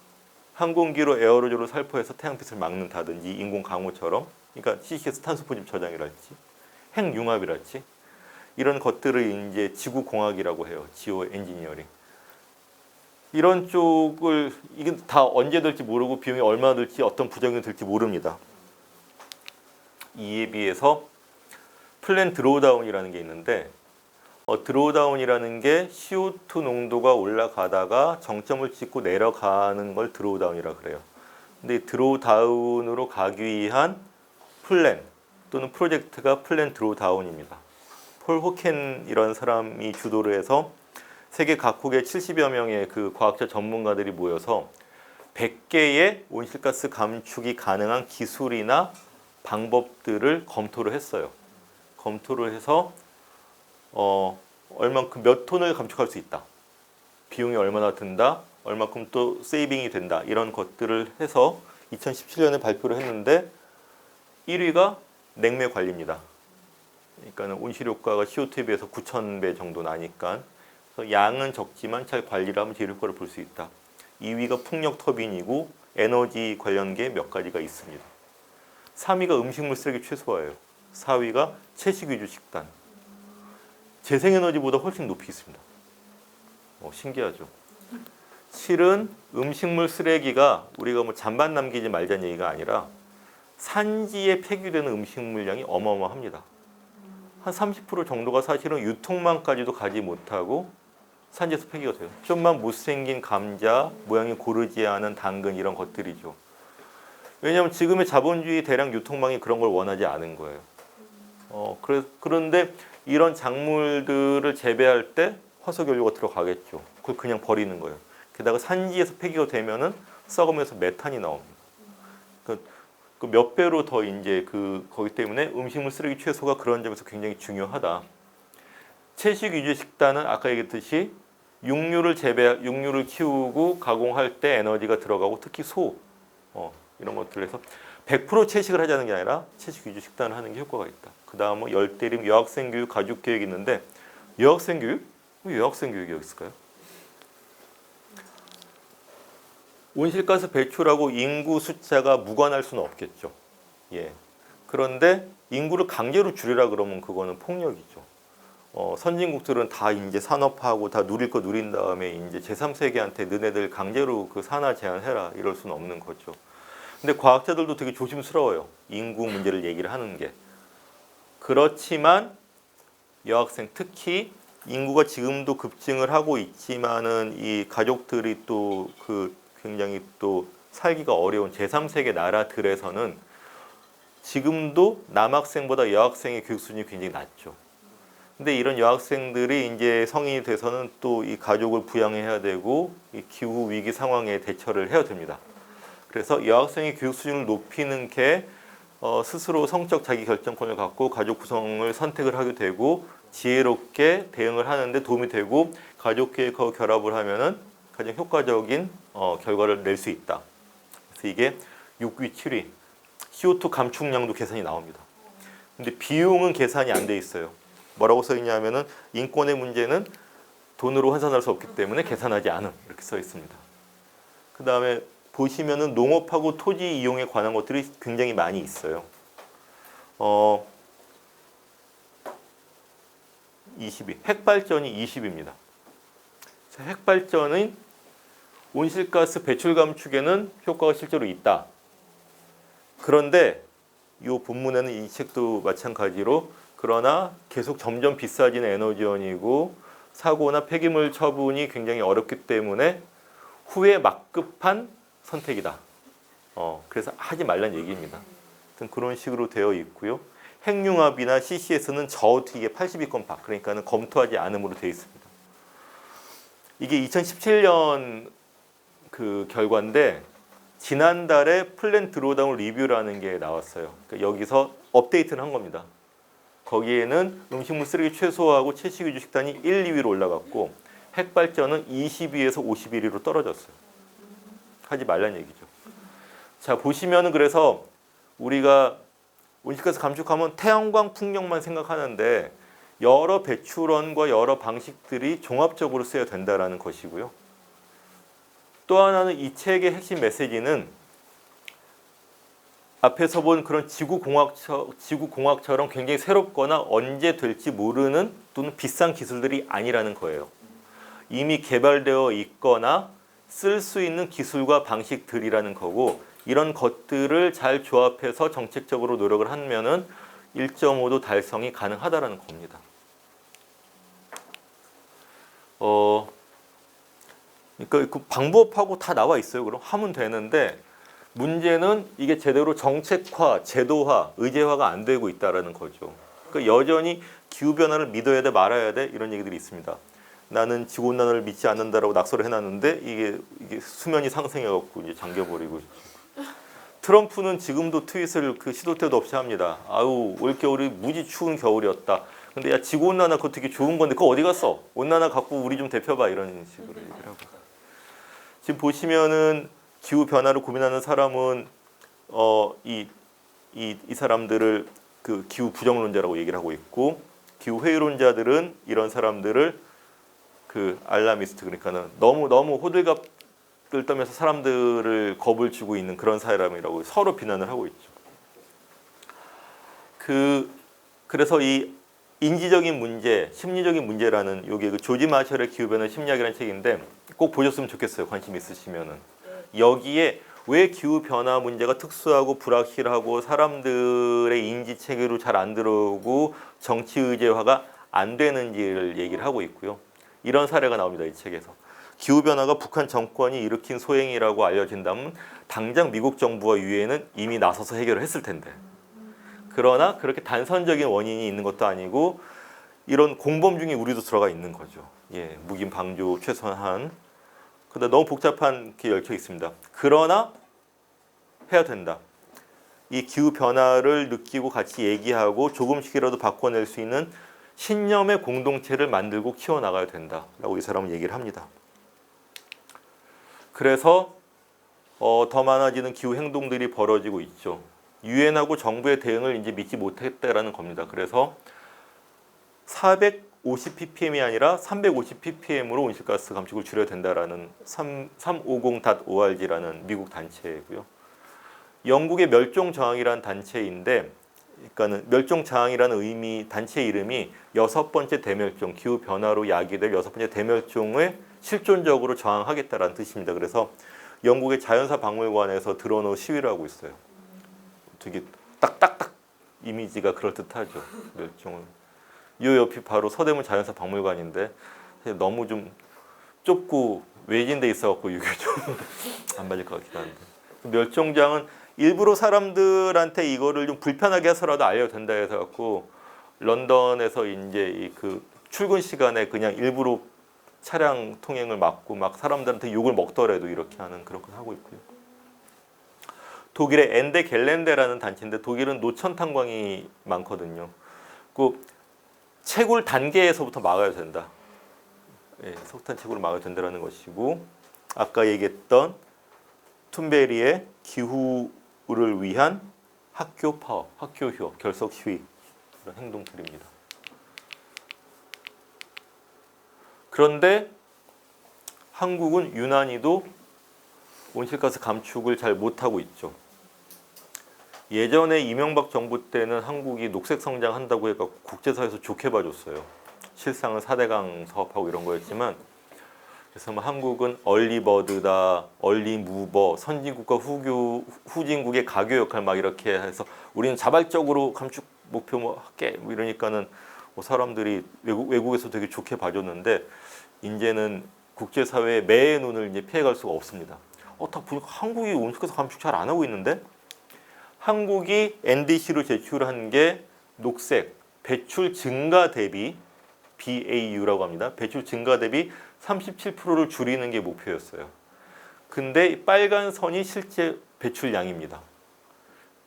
항공기로 에어로졸을 살포해서 태양빛을 막는다든지 인공 강우처럼, 그러니까 CCS 탄소 포집 저장이랄지 핵융합이랄지 이런 것들을 이제 지구공학이라고 해요. 지오 엔지니어링. 이런 쪽을 이게 다 언제 될지 모르고 비용이 얼마나 들지 어떤 부작용이 들지 모릅니다. 이에 비해서 플랜 드로우다운이라는 게 있는데 드로우다운이라는 게 CO2 농도가 올라가다가 정점을 찍고 내려가는 걸 드로우다운이라고 그래요. 근데 이 드로우다운으로 가기 위한 플랜 또는 프로젝트가 플랜 드로우다운입니다. 폴 호켄 이런 사람이 주도를 해서 세계 각국의 70여 명의 그 과학자 전문가들이 모여서 100개의 온실가스 감축이 가능한 기술이나 방법들을 검토를 했어요. 검토를 해서 얼만큼 몇 톤을 감축할 수 있다. 비용이 얼마나 든다. 얼만큼 또 세이빙이 된다. 이런 것들을 해서 2017년에 발표를 했는데 1위가 냉매 관리입니다. 그러니까 온실 효과가 CO2에 비해서 9,000배 정도 나니까 양은 적지만 잘 관리를 하면 제일 효과를 볼 수 있다. 2위가 풍력 터빈이고 에너지 관련 게 몇 가지가 있습니다. 3위가 음식물 쓰레기 최소화예요. 4위가 채식 위주 식단. 재생에너지보다 훨씬 높이 있습니다. 신기하죠. 7은 음식물 쓰레기가 우리가 뭐 잔반 남기지 말자는 얘기가 아니라 산지에 폐기되는 음식물량이 어마어마합니다. 한 30% 정도가 사실은 유통망까지도 가지 못하고 산지에서 폐기가 돼요. 좀만 못생긴 감자, 모양이 고르지 않은 당근 이런 것들이죠. 왜냐하면 지금의 자본주의 대량 유통망이 그런 걸 원하지 않은 거예요. 그런데 이런 작물들을 재배할 때 화석연료가 들어가겠죠. 그걸 그냥 버리는 거예요. 게다가 산지에서 폐기가 되면은 썩으면서 메탄이 나옵니다. 그 몇 배로 더 이제 거기 때문에 음식물 쓰레기 최소가 그런 점에서 굉장히 중요하다. 채식 위주 식단은 아까 얘기했듯이 육류를 키우고 가공할 때 에너지가 들어가고 특히 이런 것들에서 100% 채식을 하자는 게 아니라 채식 위주 식단을 하는 게 효과가 있다. 그 다음 뭐 열대림, 여학생 교육, 가족 계획이 있는데 여학생 교육? 왜 여학생 교육이 여기 있을까요? 온실가스 배출하고 인구 숫자가 무관할 수는 없겠죠. 예. 그런데 인구를 강제로 줄이라 그러면 그거는 폭력이죠. 선진국들은 다 이제 산업화하고 다 누릴 거 누린 다음에 이제 제3세계한테 너네들 강제로 그 산화 제한해라 이럴 수는 없는 거죠. 근데 과학자들도 되게 조심스러워요. 인구 문제를 얘기를 하는 게. 그렇지만 여학생 특히 인구가 지금도 급증을 하고 있지만은 이 가족들이 또 굉장히 또 살기가 어려운 제3세계 나라들에서는 지금도 남학생보다 여학생의 교육 수준이 굉장히 낮죠. 근데 이런 여학생들이 이제 성인이 돼서는 또 이 가족을 부양해야 되고 이 기후 위기 상황에 대처를 해야 됩니다. 그래서 여학생의 교육 수준을 높이는 게 스스로 성적 자기 결정권을 갖고 가족 구성을 선택을 하게 되고 지혜롭게 대응을 하는데 도움이 되고 가족 계획하고 결합을 하면은 가장 효과적인 결과를 낼 수 있다. 그래서 이게 6위, 7위 CO2 감축량도 계산이 나옵니다. 근데 비용은 계산이 안 돼 있어요. 뭐라고 써 있냐면은 인권의 문제는 돈으로 환산할 수 없기 때문에 계산하지 않음 이렇게 써 있습니다. 그 다음에 보시면은 농업하고 토지 이용에 관한 것들이 굉장히 많이 있어요. 20위 핵발전이 20입니다. 핵발전은 온실가스 배출 감축에는 효과가 실제로 있다. 그런데 이 본문에는 이 책도 마찬가지로 그러나 계속 점점 비싸지는 에너지원이고 사고나 폐기물 처분이 굉장히 어렵기 때문에 후에 막급한 선택이다. 그래서 하지 말라는 얘기입니다. 그런 식으로 되어 있고요. 핵융합이나 CCS는 저어튀기에 80위권 밖, 그러니까는 검토하지 않음으로 되어 있습니다. 이게 2017년 그 결과인데 지난달에 플랜 드로다운 리뷰라는 게 나왔어요. 그러니까 여기서 업데이트를 한 겁니다. 거기에는 음식물 쓰레기 최소화하고 채식 위주 식단이 1, 2위로 올라갔고 핵발전은 20위에서 51위로 떨어졌어요. 하지 말라는 얘기죠. 자, 보시면은 그래서 우리가 온실가스 감축하면 태양광 풍력만 생각하는데 여러 배출원과 여러 방식들이 종합적으로 써야 된다라는 것이고요. 또 하나는 이 책의 핵심 메시지는 앞에서 본 그런 지구공학처럼 굉장히 새롭거나 언제 될지 모르는 또는 비싼 기술들이 아니라는 거예요. 이미 개발되어 있거나 쓸 수 있는 기술과 방식들이라는 거고 이런 것들을 잘 조합해서 정책적으로 노력을 하면은 1.5도 달성이 가능하다라는 겁니다. 그러니까 그 방법하고 다 나와 있어요. 그럼 하면 되는데 문제는 이게 제대로 정책화, 제도화, 의제화가 안 되고 있다라는 거죠. 그러니까 여전히 기후 변화를 믿어야 돼, 말아야 돼 이런 얘기들이 있습니다. 나는 지구 온난화를 믿지 않는다라고 낙서를 해놨는데 이게 수면이 상승해갖고 이제 잠겨버리고. 트럼프는 지금도 트윗을 그 시도 때도 없이 합니다. 아우 올 겨울이 무지 추운 겨울이었다. 근데 야 지구 온난화 그거 되게 좋은 건데 그거 어디 갔어? 온난화 갖고 우리 좀 대표봐 이런 식으로 얘기를 하고. 지금 보시면은 기후 변화를 고민하는 사람은 이 사람들을 그 기후 부정론자라고 얘기를 하고 있고 기후 회의론자들은 이런 사람들을 그 알라미스트 그러니까는 너무 호들갑을 떨면서 사람들을 겁을 주고 있는 그런 사람이라고 서로 비난을 하고 있죠. 그 그래서 이 인지적인 문제, 심리적인 문제라는 요게 그 조지 마셜의 기후변화 심리학이라는 책인데 꼭 보셨으면 좋겠어요. 관심 있으시면은. 여기에 왜 기후변화 문제가 특수하고 불확실하고 사람들의 인지 체계로 잘 안 들어오고 정치 의제화가 안 되는지를 얘기를 하고 있고요. 이런 사례가 나옵니다. 이 책에서. 기후변화가 북한 정권이 일으킨 소행이라고 알려진다면 당장 미국 정부와 유엔은 이미 나서서 해결을 했을 텐데. 그러나 그렇게 단선적인 원인이 있는 것도 아니고 이런 공범 중에 우리도 들어가 있는 거죠. 예, 묵인 방조 최소한. 근데 너무 복잡한 게 얽혀 있습니다. 그러나 해야 된다. 이 기후 변화를 느끼고 같이 얘기하고 조금씩이라도 바꿔낼 수 있는 신념의 공동체를 만들고 키워나가야 된다라고 이 사람은 얘기를 합니다. 그래서 더 많아지는 기후 행동들이 벌어지고 있죠. 유엔하고 정부의 대응을 이제 믿지 못했다라는 겁니다. 그래서 450ppm이 아니라 350ppm으로 온실가스 감축을 줄여야 된다라는 350.org라는 미국 단체고요. 영국의 멸종저항이라는 단체인데, 그러니까는 멸종저항이라는 의미 단체 이름이 6번째 대멸종, 기후 변화로 야기될 6번째 대멸종을 실존적으로 저항하겠다라는 뜻입니다. 그래서 영국의 자연사 박물관에서 드러놓은 시위를 하고 있어요. 되게 딱딱딱 이미지가 그럴 듯하죠. 멸종을. 이 옆이 바로 서대문 자연사 박물관인데 너무 좀 좁고 외진데 있어갖고 이게 좀 안 맞을 것 같기도 한데. 멸종장은 일부러 사람들한테 이거를 좀 불편하게 해서라도 알려야 된다 해서 갖고 런던에서 이제 이 그 출근 시간에 그냥 일부러 차량 통행을 막고 막 사람들한테 욕을 먹더라도 이렇게 하는 그런 걸 하고 있고요. 독일의 엔데 겔렌데라는 단체인데 독일은 노천 탄광이 많거든요. 그 채굴 단계에서부터 막아야 된다. 예, 석탄 채굴을 막아야 된다는 것이고 아까 얘기했던 툰베리의 기후를 위한 학교 파업, 학교 휴업, 결석 시위 이런 행동들입니다. 그런데 한국은 유난히도 온실가스 감축을 잘 못하고 있죠. 예전에 이명박 정부 때는 한국이 녹색 성장한다고 해서 국제사회에서 좋게 봐줬어요. 실상은 4대강 사업하고 이런 거였지만 그래서 뭐 한국은 얼리버드다, 얼리무버, 선진국과 후진국의 가교 역할 막 이렇게 해서 우리는 자발적으로 감축 목표 뭐 할게 뭐 이러니까는 뭐 사람들이 외국에서 되게 좋게 봐줬는데 이제는 국제사회의 매의 눈을 이제 피해갈 수가 없습니다. 딱 보니까 한국이 온실가스 감축 잘 안 하고 있는데 한국이 NDC로 제출한 게 녹색 배출 증가 대비 BAU라고 합니다. 배출 증가 대비 37%를 줄이는 게 목표였어요. 근데 빨간 선이 실제 배출량입니다.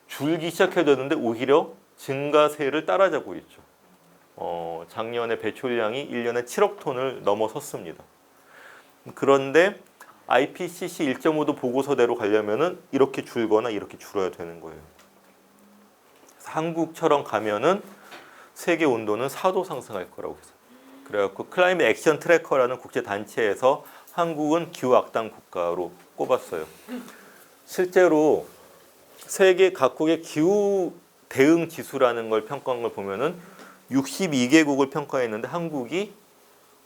줄기 시작해졌는데 오히려 증가세를 따라잡고 있죠. 작년에 배출량이 1년에 7억 톤을 넘어섰습니다. 그런데 IPCC 1.5도 보고서대로 가려면은 이렇게 줄거나 이렇게 줄어야 되는 거예요. 한국처럼 가면은 세계 온도는 4도 상승할 거라고 해서. 그래갖고 클라이밋 액션 트래커라는 국제 단체에서 한국은 기후 악당 국가로 꼽았어요. 실제로 세계 각국의 기후 대응 지수라는 걸 평가한 걸 보면은 62개국을 평가했는데 한국이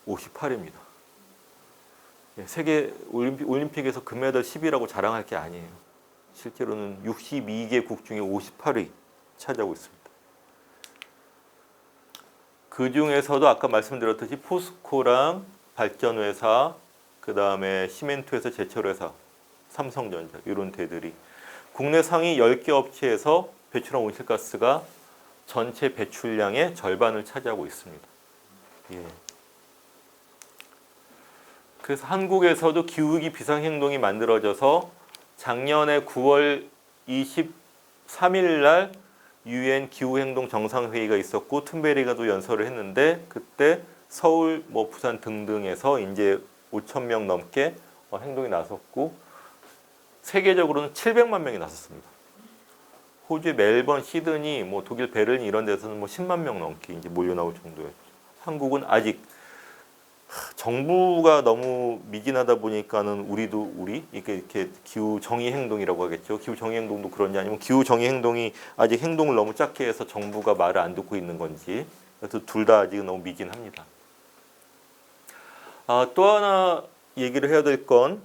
58입니다. 세계 올림픽에서 금메달 10위라고 자랑할 게 아니에요. 실제로는 62개국 중에 58위 차지하고 있습니다. 그 중에서도 아까 말씀드렸듯이 포스코랑 발전회사, 그 다음에 시멘트회사, 제철회사, 삼성전자 이런 데들이 국내 상위 10개 업체에서 배출한 온실가스가 전체 배출량의 절반을 차지하고 있습니다. 예. 그래서 한국에서도 기후위기 비상행동이 만들어져서 작년에 9월 23일 날 유엔 기후행동 정상회의가 있었고 툰베리가도 연설을 했는데 그때 서울, 뭐 부산 등등에서 이제 5,000명 넘게 행동이 나섰고 세계적으로는 700만 명이 나섰습니다. 호주의 멜번, 시드니, 뭐 독일 베를린 이런 데서는 뭐 10만 명 넘게 이제 몰려 나올 정도였죠. 한국은 아직 정부가 너무 미진하다 보니까는 우리 이렇게 기후 정의 행동이라고 하겠죠. 기후 정의 행동도 그런지 아니면 기후 정의 행동이 아직 행동을 너무 작게 해서 정부가 말을 안 듣고 있는 건지. 그래서 둘 다 아직은 너무 미진합니다. 또 하나 얘기를 해야 될 건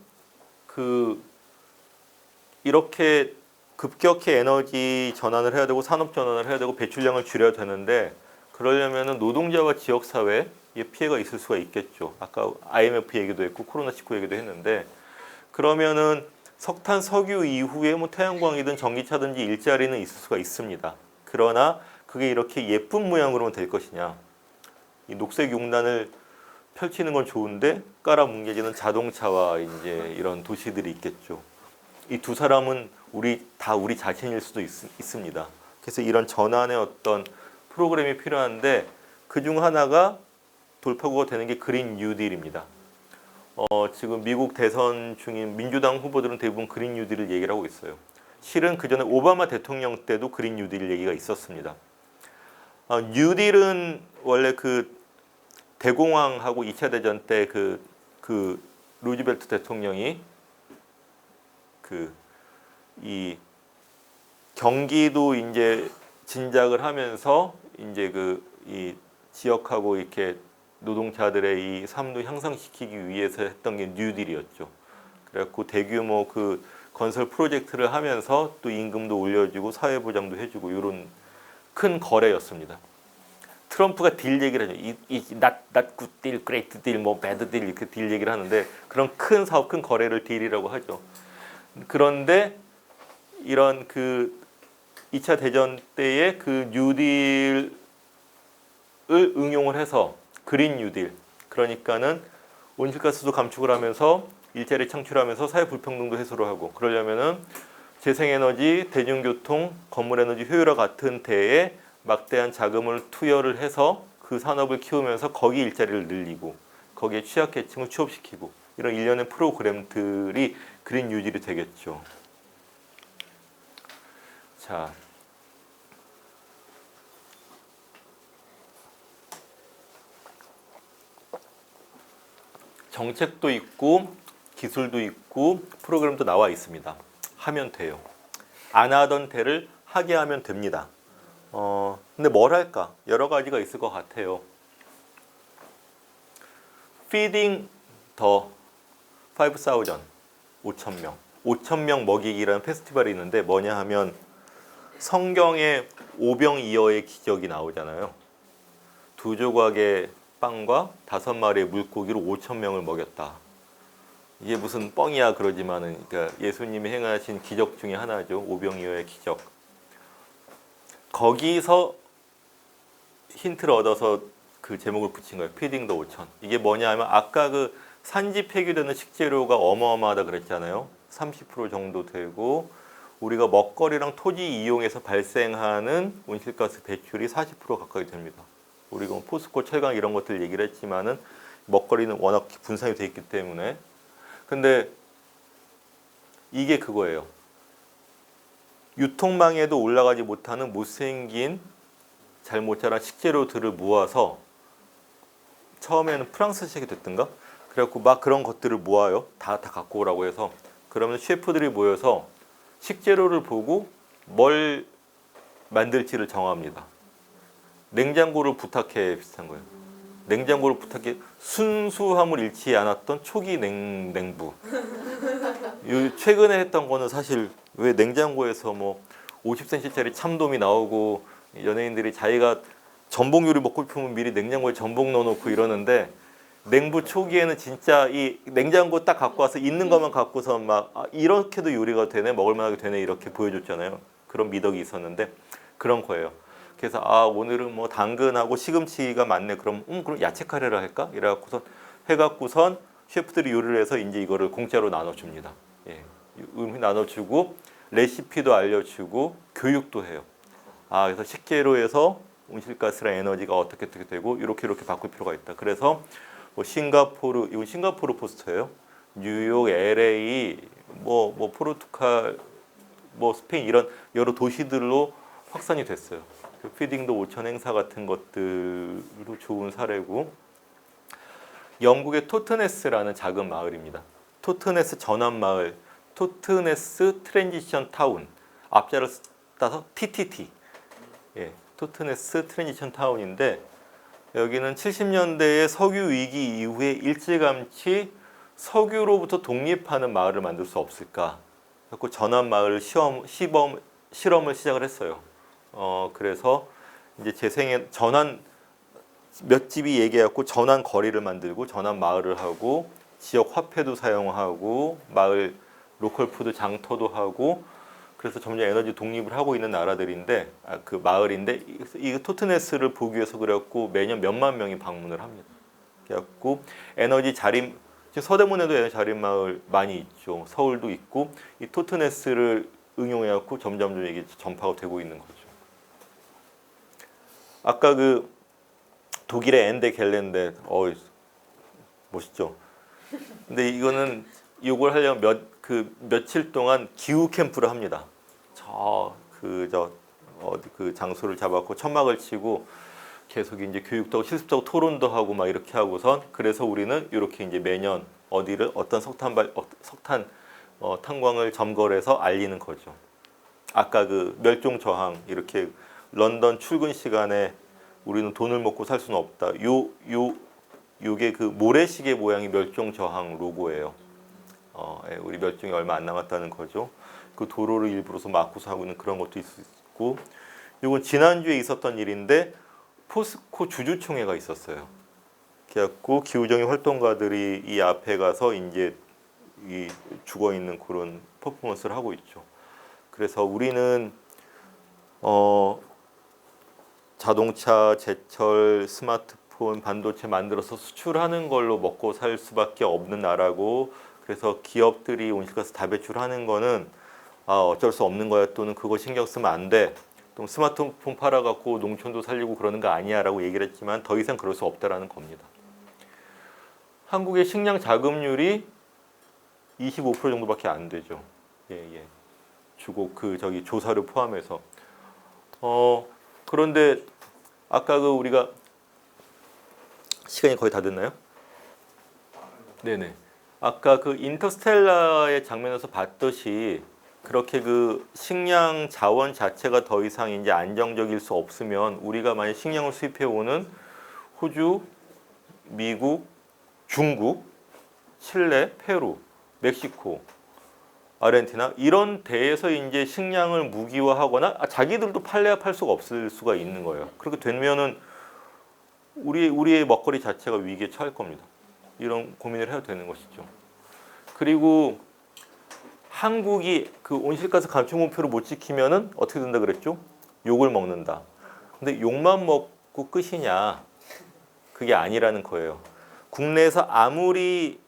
이렇게 급격히 에너지 전환을 해야 되고 산업 전환을 해야 되고 배출량을 줄여야 되는데 그러려면은 노동자와 지역 사회에 피해가 있을 수가 있겠죠. 아까 IMF 얘기도 했고 코로나19 얘기도 했는데 그러면은 석탄, 석유 이후에 뭐 태양광이든 전기차든지 일자리는 있을 수가 있습니다. 그러나 그게 이렇게 예쁜 모양으로만 될 것이냐? 이 녹색 용단을 펼치는 건 좋은데 깔아뭉개지는 자동차와 이제 이런 도시들이 있겠죠. 이 두 사람은 우리 자신일 수도 있습니다. 그래서 이런 전환의 어떤 프로그램이 필요한데 그 중 하나가 돌파구가 되는 게 그린 뉴딜입니다. 지금 미국 대선 중인 민주당 후보들은 대부분 그린 뉴딜을 얘기를 하고 있어요. 실은 그 전에 오바마 대통령 때도 그린 뉴딜 얘기가 있었습니다. 뉴딜은 원래 그 대공황하고 2차 대전 때 그 루즈벨트 대통령이 이 경기도 이제 진작을 하면서 이제 이 지역하고 이렇게 노동자들의 이 삶도 향상시키기 위해서 했던 게 뉴딜이었죠. 그래갖고 대규모 그 건설 프로젝트를 하면서 또 임금도 올려주고 사회보장도 해주고 이런 큰 거래였습니다. 트럼프가 딜 얘기를 하죠. not good deal, great deal, 뭐 bad deal 이렇게 딜 얘기를 하는데 그런 큰 사업, 큰 거래를 딜이라고 하죠. 그런데 이런 2차 대전 때의 그 뉴딜을 응용을 해서 그린 뉴딜, 그러니까는 온실가스도 감축을 하면서 일자리 창출하면서 사회 불평등도 해소를 하고 그러려면은 재생에너지, 대중교통, 건물에너지 효율화 같은 데에 막대한 자금을 투여를 해서 그 산업을 키우면서 거기 일자리를 늘리고 거기에 취약계층을 취업시키고 이런 일련의 프로그램들이 그린 뉴딜이 되겠죠. 자, 정책도 있고 기술도 있고 프로그램도 나와 있습니다. 하면 돼요. 안 하던 데를 하게 하면 됩니다. 근데 뭘 할까? 여러 가지가 있을 것 같아요. Feeding the 5,000, 5,000명. 5,000명 먹이기라는 페스티벌이 있는데 뭐냐 하면 성경에 오병이어의 기적이 나오잖아요. 2조각의 빵과 5마리의 물고기로 5,000명을 먹였다. 이게 무슨 뻥이야 그러지만은 그러니까 예수님이 행하신 기적 중에 하나죠. 오병이어의 기적. 거기서 힌트를 얻어서 그 제목을 붙인 거예요. 피딩 더 5,000. 이게 뭐냐 하면 아까 그 산지 폐기되는 식재료가 어마어마하다 그랬잖아요. 30% 정도 되고 우리가 먹거리랑 토지 이용해서 발생하는 온실가스 배출이 40% 가까이 됩니다. 우리가 뭐 포스코, 철강 이런 것들 얘기를 했지만은 먹거리는 워낙 분산이 돼 있기 때문에 근데 이게 그거예요. 유통망에도 올라가지 못하는 못생긴 잘 못 자란 식재료들을 모아서 처음에는 프랑스식이 됐던가? 그래갖고 막 그런 것들을 모아요. 다 갖고 오라고 해서 그러면 셰프들이 모여서 식재료를 보고 뭘 만들지를 정합니다. 냉장고를 부탁해 비슷한 거예요. 냉장고를 부탁해 순수함을 잃지 않았던 초기 냉부. 최근에 했던 거는 사실 왜 냉장고에서 뭐 50cm짜리 참돔이 나오고 연예인들이 자기가 전복 요리 먹고 싶으면 미리 냉장고에 전복 넣어놓고 이러는데 냉부 초기에는 진짜 이 냉장고 딱 갖고 와서 있는 것만 갖고서 막 이렇게도 요리가 되네 먹을만하게 되네 이렇게 보여줬잖아요. 그런 미덕이 있었는데 그런 거예요. 그래서 오늘은 뭐 당근하고 시금치가 많네. 그럼 야채 카레를 할까? 이래갖고선 해갖고선 셰프들이 요리를 해서 이제 이거를 공짜로 나눠줍니다. 예, 나눠주고 레시피도 알려주고 교육도 해요. 그래서 식재료에서 온실가스랑 에너지가 어떻게 되고 이렇게 바꿀 필요가 있다. 그래서 뭐 싱가포르 이건 싱가포르 포스터예요. 뉴욕, LA, 뭐 포르투갈, 뭐 스페인 이런 여러 도시들로 확산이 됐어요. 그 피딩 더 5,000 행사 같은 것들도 좋은 사례고 영국의 토트네스라는 작은 마을입니다. 토트네스 전환 마을, 토트네스 트랜지션 타운, 앞자를 따서 TTT. 예, 토트네스 트랜지션 타운인데 여기는 70년대의 석유 위기 이후에 일찌감치 석유로부터 독립하는 마을을 만들 수 없을까? 그래서 전환 마을 실험을 시작을 했어요. 그래서 이제 재생에 전환 몇 집이 얘기해갖고 전환 거리를 만들고 전환 마을을 하고 지역 화폐도 사용하고 마을 로컬 푸드 장터도 하고 그래서 점점 에너지 독립을 하고 있는 나라들인데 그 마을인데 이 토트네스를 보기 위해서 그래갖고 매년 몇만 명이 방문을 합니다. 그래갖고 에너지 자립 지금 서대문에도 에너지 자립 마을 많이 있죠. 서울도 있고 이 토트네스를 응용해갖고 점점 이게 전파가 되고 있는 거죠. 아까 그 독일의 엔데 겔렌데 멋있죠. 근데 이거는 이걸 하려면 며칠 동안 기후 캠프를 합니다. 그 장소를 잡았고 천막을 치고 계속 이제 교육도 하고 실습도 하고 토론도 하고 막 이렇게 하고선 그래서 우리는 이렇게 이제 매년 어디를 어떤 석탄 탄광을 점거를 해서 알리는 거죠. 아까 그 멸종 저항 이렇게 런던 출근 시간에 우리는 돈을 먹고 살 수는 없다. 요게 그 모래시계 모양이 멸종 저항 로고예요. 우리 멸종이 얼마 안 남았다는 거죠. 그 도로를 일부러서 막고서 하고 있는 그런 것도 있고, 이건 지난주에 있었던 일인데 포스코 주주총회가 있었어요. 그래갖고 기후정의 활동가들이 이 앞에 가서 이제 이 죽어 있는 그런 퍼포먼스를 하고 있죠. 그래서 우리는 자동차, 제철, 스마트폰, 반도체 만들어서 수출하는 걸로 먹고 살 수밖에 없는 나라고 그래서 기업들이 온실가스 다 배출하는 거는 어쩔 수 없는 거야 또는 그거 신경 쓰면 안 돼. 또 스마트폰 팔아갖고 농촌도 살리고 그러는 거 아니야 라고 얘기를 했지만 더 이상 그럴 수 없다라는 겁니다. 한국의 식량 자급률이 25% 정도밖에 안 되죠. 예. 주고 조사료 포함해서. 그런데 아까 우리가 시간이 거의 다 됐나요? 네네. 아까 그 인터스텔라의 장면에서 봤듯이 그렇게 그 식량 자원 자체가 더 이상 이제 안정적일 수 없으면 우리가 만약 식량을 수입해 오는 호주, 미국, 중국, 칠레, 페루, 멕시코, 아르헨티나 이런 데에서 이제 식량을 무기화하거나 자기들도 팔래야 팔 수가 없을 수가 있는 거예요. 그렇게 되면은 우리의 먹거리 자체가 위기에 처할 겁니다. 이런 고민을 해야 되는 것이죠. 그리고 한국이 그 온실가스 감축 목표를 못 지키면은 어떻게 된다 그랬죠? 욕을 먹는다. 근데 욕만 먹고 끝이냐? 그게 아니라는 거예요. 국내에서 아무리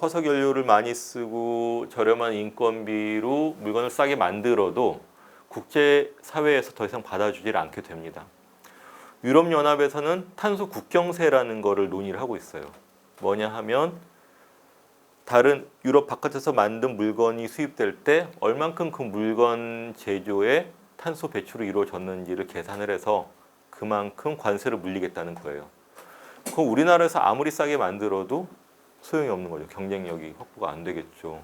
화석 연료를 많이 쓰고 저렴한 인건비로 물건을 싸게 만들어도 국제 사회에서 더 이상 받아주질 않게 됩니다. 유럽 연합에서는 탄소 국경세라는 거를 논의를 하고 있어요. 뭐냐 하면 다른 유럽 바깥에서 만든 물건이 수입될 때 얼만큼 그 물건 제조에 탄소 배출이 이루어졌는지를 계산을 해서 그만큼 관세를 물리겠다는 거예요. 그럼 우리나라에서 아무리 싸게 만들어도 소용이 없는 거죠. 경쟁력이 확보가 안 되겠죠.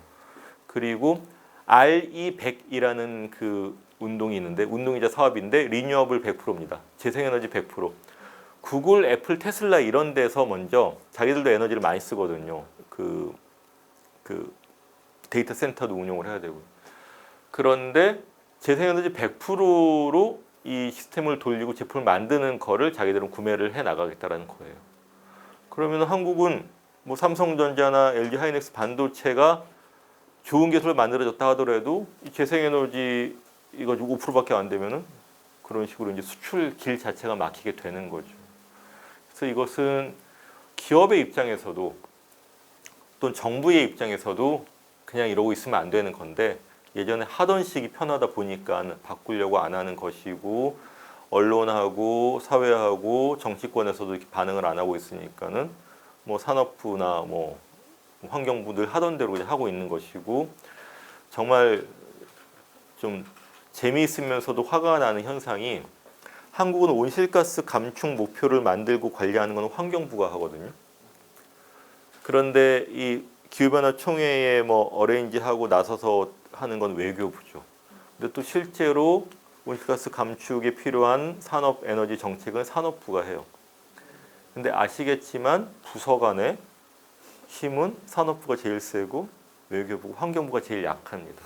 그리고 RE100이라는 그 운동이 있는데 운동이자 사업인데 리뉴어블 100%입니다. 재생에너지 100%. 구글, 애플, 테슬라 이런 데서 먼저 자기들도 에너지를 많이 쓰거든요. 그 데이터 센터도 운용을 해야 되고. 그런데 재생에너지 100%로 이 시스템을 돌리고 제품을 만드는 거를 자기들은 구매를 해 나가겠다라는 거예요. 그러면 한국은 삼성전자나 LG 하이닉스 반도체가 좋은 기술을 만들어졌다 하더라도 이 재생에너지 이거 5%밖에 안 되면은 그런 식으로 이제 수출 길 자체가 막히게 되는 거죠. 그래서 이것은 기업의 입장에서도 또는 정부의 입장에서도 그냥 이러고 있으면 안 되는 건데 예전에 하던 식이 편하다 보니까 바꾸려고 안 하는 것이고 언론하고 사회하고 정치권에서도 이렇게 반응을 안 하고 있으니까는 산업부나 환경부들 하던 대로 그냥 하고 있는 것이고 정말 좀 재미있으면서도 화가 나는 현상이 한국은 온실가스 감축 목표를 만들고 관리하는 건 환경부가 하거든요. 그런데 이 기후변화 총회에 뭐 어레인지하고 나서서 하는 건 외교부죠. 근데 또 실제로 온실가스 감축에 필요한 산업 에너지 정책은 산업부가 해요. 근데 아시겠지만 부서 간의 힘은 산업부가 제일 세고 외교부, 환경부가 제일 약합니다.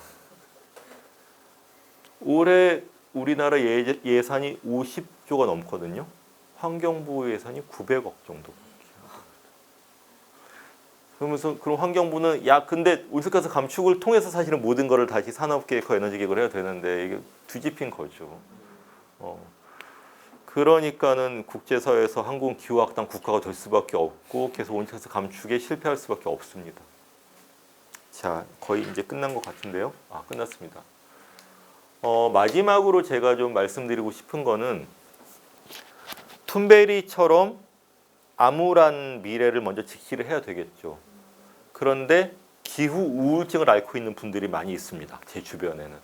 올해 우리나라 예산이 50조가 넘거든요. 환경부 예산이 900억 정도. 그러면서 그럼 환경부는 야 근데 온실가스 감축을 통해서 사실은 모든 거를 다시 산업계획과 에너지계획을 해야 되는데 이게 뒤집힌 거죠. 그러니까는 국제사회에서 한국은 기후악당 국가가 될 수밖에 없고 계속 온실가스 감축에 실패할 수밖에 없습니다. 자, 거의 이제 끝난 것 같은데요. 아, 끝났습니다. 마지막으로 제가 좀 말씀드리고 싶은 거는 툰베리처럼 암울한 미래를 먼저 직시를 해야 되겠죠. 그런데 기후 우울증을 앓고 있는 분들이 많이 있습니다. 제 주변에는.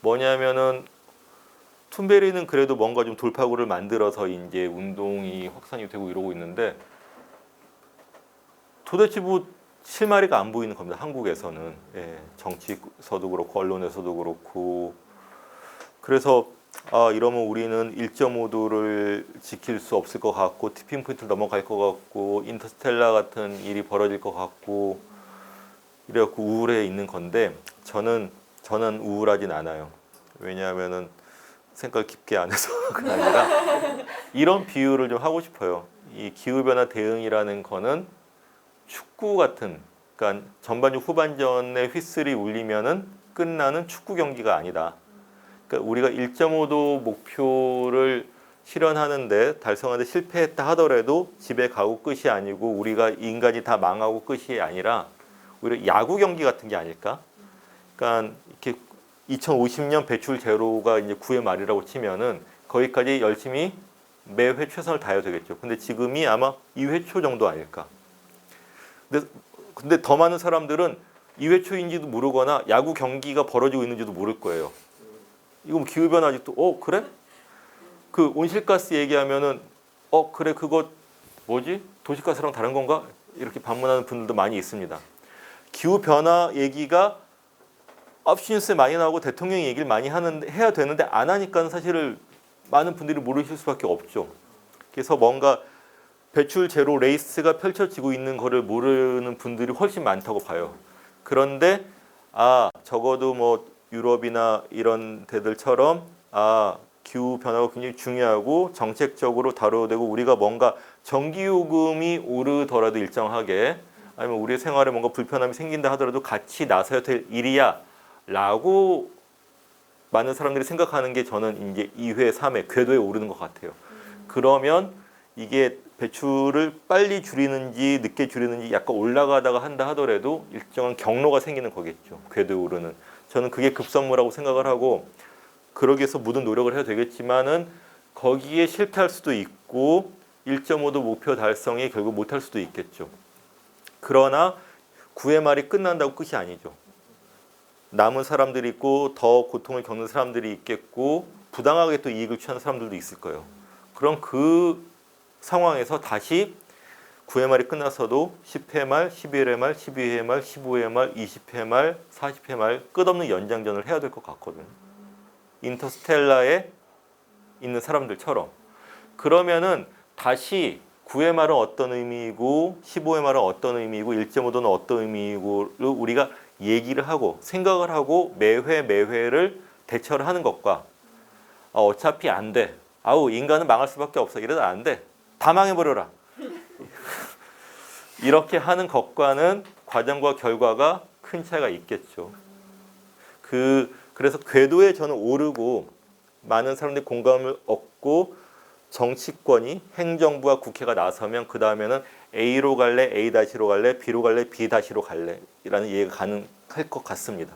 뭐냐면은 툰베리는 그래도 뭔가 좀 돌파구를 만들어서 이제 운동이 확산이 되고 이러고 있는데 도대체 뭐 실마리가 안 보이는 겁니다. 한국에서는. 예, 정치에서도 그렇고 언론에서도 그렇고. 그래서 이러면 우리는 1.5도를 지킬 수 없을 것 같고 티핑 포인트를 넘어갈 것 같고 인터스텔라 같은 일이 벌어질 것 같고 이래갖고 우울해 있는 건데 저는 우울하진 않아요. 왜냐하면은 생각 깊게 안 해서가 아니라 이런 비유를 좀 하고 싶어요. 이 기후변화 대응이라는 거는 축구 같은, 그러니까 전반전 후반전에 휘슬이 울리면은 끝나는 축구 경기가 아니다. 그러니까 우리가 1.5도 목표를 실현하는데 달성하는데 실패했다 하더라도 집에 가고 끝이 아니고 우리가 인간이 다 망하고 끝이 아니라 오히려 야구 경기 같은 게 아닐까? 그러니까 이렇게 2050년 배출 제로가 이제 9회 말이라고 치면은 거기까지 열심히 매회 최선을 다해야 되겠죠. 근데 지금이 아마 2회 초 정도 아닐까? 근데 더 많은 사람들은 2회 초인지도 모르거나 야구 경기가 벌어지고 있는지도 모를 거예요. 이거 뭐 기후변화 아직도 그래? 그 온실가스 얘기하면은 그래 그거 뭐지? 도시가스랑 다른 건가? 이렇게 반문하는 분들도 많이 있습니다. 기후변화 얘기가 업시뉴스에 많이 나오고 대통령이 얘기를 많이 해야 되는데 안 하니까 사실은 많은 분들이 모르실 수밖에 없죠. 그래서 뭔가 배출 제로 레이스가 펼쳐지고 있는 거를 모르는 분들이 훨씬 많다고 봐요. 그런데 적어도 뭐 유럽이나 이런 데들처럼 기후 변화가 굉장히 중요하고 정책적으로 다뤄야 되고 우리가 뭔가 전기요금이 오르더라도 일정하게 아니면 우리의 생활에 뭔가 불편함이 생긴다 하더라도 같이 나서야 될 일이야 라고 많은 사람들이 생각하는 게 저는 이제 2회, 3회 궤도에 오르는 것 같아요. 그러면 이게 배출을 빨리 줄이는지 늦게 줄이는지 약간 올라가다가 한다 하더라도 일정한 경로가 생기는 거겠죠. 궤도에 오르는. 저는 그게 급선무라고 생각을 하고 그러기 위해서 모든 노력을 해야 되겠지만은 거기에 실패할 수도 있고 1.5도 목표 달성에 결국 못할 수도 있겠죠. 그러나 9회 말이 끝난다고 끝이 아니죠. 남은 사람들이 있고 더 고통을 겪는 사람들이 있겠고 부당하게 또 이익을 취하는 사람들도 있을 거예요. 그럼 그 상황에서 다시 9회 말이 끝나서도 10회 말, 11회 말, 12회 말, 15회 말, 20회 말, 40회 말 끝없는 연장전을 해야 될 것 같거든요. 인터스텔라에 있는 사람들처럼. 그러면은 다시 9회 말은 어떤 의미이고 15회 말은 어떤 의미이고 1.5도는 어떤 의미이고 우리가 얘기를 하고 생각을 하고 매회를 대처를 하는 것과 어차피 안 돼. 인간은 망할 수밖에 없어. 이러다 안 돼. 다 망해버려라. 이렇게 하는 것과는 과정과 결과가 큰 차이가 있겠죠. 그래서 궤도에 저는 오르고 많은 사람들이 공감을 얻고 정치권이 행정부와 국회가 나서면 그 다음에는 A로 갈래, A-로 갈래, B로 갈래, B-로 갈래 이라는 이해가 가능할 것 같습니다.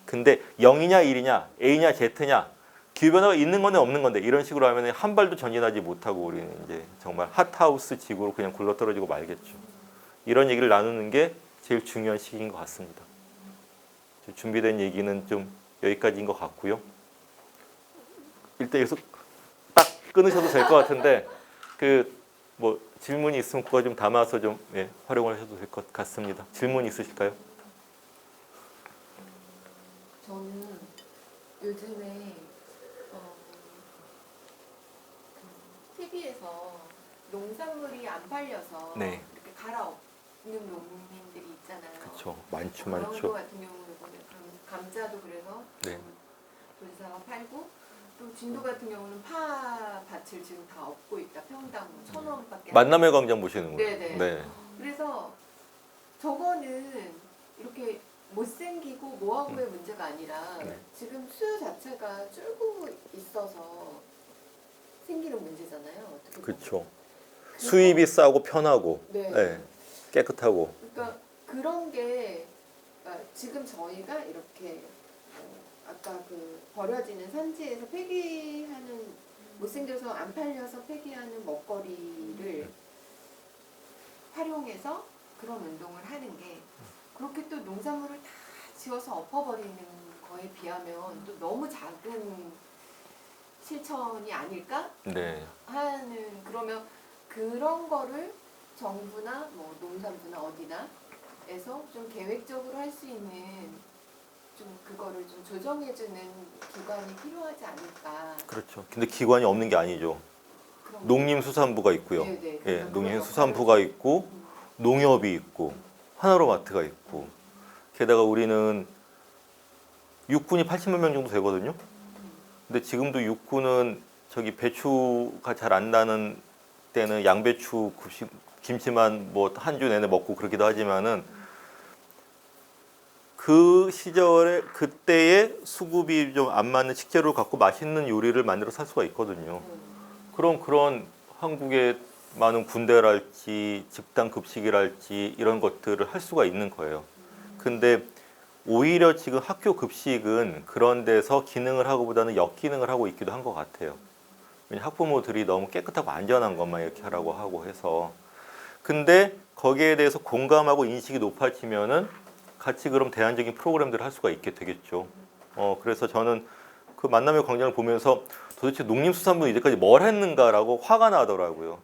근데 0이냐 1이냐, A냐 Z냐 기후변화가 있는 건데 없는 건데 이런 식으로 하면 한 발도 전진하지 못하고 우리는 이제 정말 핫하우스 지구로 그냥 굴러떨어지고 말겠죠. 이런 얘기를 나누는 게 제일 중요한 시기인 것 같습니다. 준비된 얘기는 좀 여기까지인 것 같고요. 일단 여기서 딱 끊으셔도 될 것 같은데 뭐 질문이 있으면 그거 좀 담아서 좀 활용을 하셔도 될 것 같습니다. 질문 있으실까요? 저는 요즘에 TV에서 농산물이 안 팔려서 네. 이렇게 갈아엎는 농민들이 있잖아요. 그렇죠. 많죠, 강원도 많죠. 같은 경우는 보면 감자도 그래서 네. 돌사가 팔고 또 진도 같은 경우는 파 밭을 지금 다 엎고 있다. 평당 뭐 1,000원밖에 만남의 광장 보시는 거예요. 네네. 네. 그래서 저거는 이렇게 못생기고 뭐하고의 문제가 아니라 네. 지금 수요 자체가 줄고 있어서 생기는 문제잖아요. 어떻게 보면. 그렇죠. 수입이 싸고 편하고 네. 네. 깨끗하고. 그러니까 그런 게 지금 저희가 이렇게 아까 그 버려지는 산지에서 폐기하는 못생겨서 안 팔려서 폐기하는 먹거리를 활용해서 그런 운동을 하는 게 그렇게 또 농산물을 다 지어서 엎어버리는 거에 비하면 또 너무 작은 실천이 아닐까 네. 하는 그러면 그런 거를 정부나 뭐 농산부나 어디나에서 좀 계획적으로 할 수 있는 좀 그거를 좀 조정해주는 기관이 필요하지 않을까. 그렇죠. 근데 기관이 없는 게 아니죠. 그런 농림수산부가 있고요. 네네. 예, 그러니까 농림수산부가 있고 농협이 있고 하나로마트가 있고 게다가 우리는 육군이 80만 명 정도 되거든요. 근데 지금도 육군은 저기 배추가 잘 안 나는 때는 양배추 급식 김치만 뭐 한 주 내내 먹고 그러기도 하지만은 그 시절에 그때의 수급이 좀 안 맞는 식재료를 갖고 맛있는 요리를 만들어 살 수가 있거든요. 그럼 그런 한국의 많은 군대랄지 집단 급식이랄지 이런 것들을 할 수가 있는 거예요. 근데 오히려 지금 학교 급식은 그런 데서 기능을 하고보다는 역기능을 하고 있기도 한 것 같아요. 왜냐면 학부모들이 너무 깨끗하고 안전한 것만 이렇게 하라고 하고 해서. 근데 거기에 대해서 공감하고 인식이 높아지면은 같이 그럼 대안적인 프로그램들을 할 수가 있게 되겠죠. 그래서 저는 그 만남의 광장을 보면서 도대체 농림수산부는 이제까지 뭘 했는가라고 화가 나더라고요.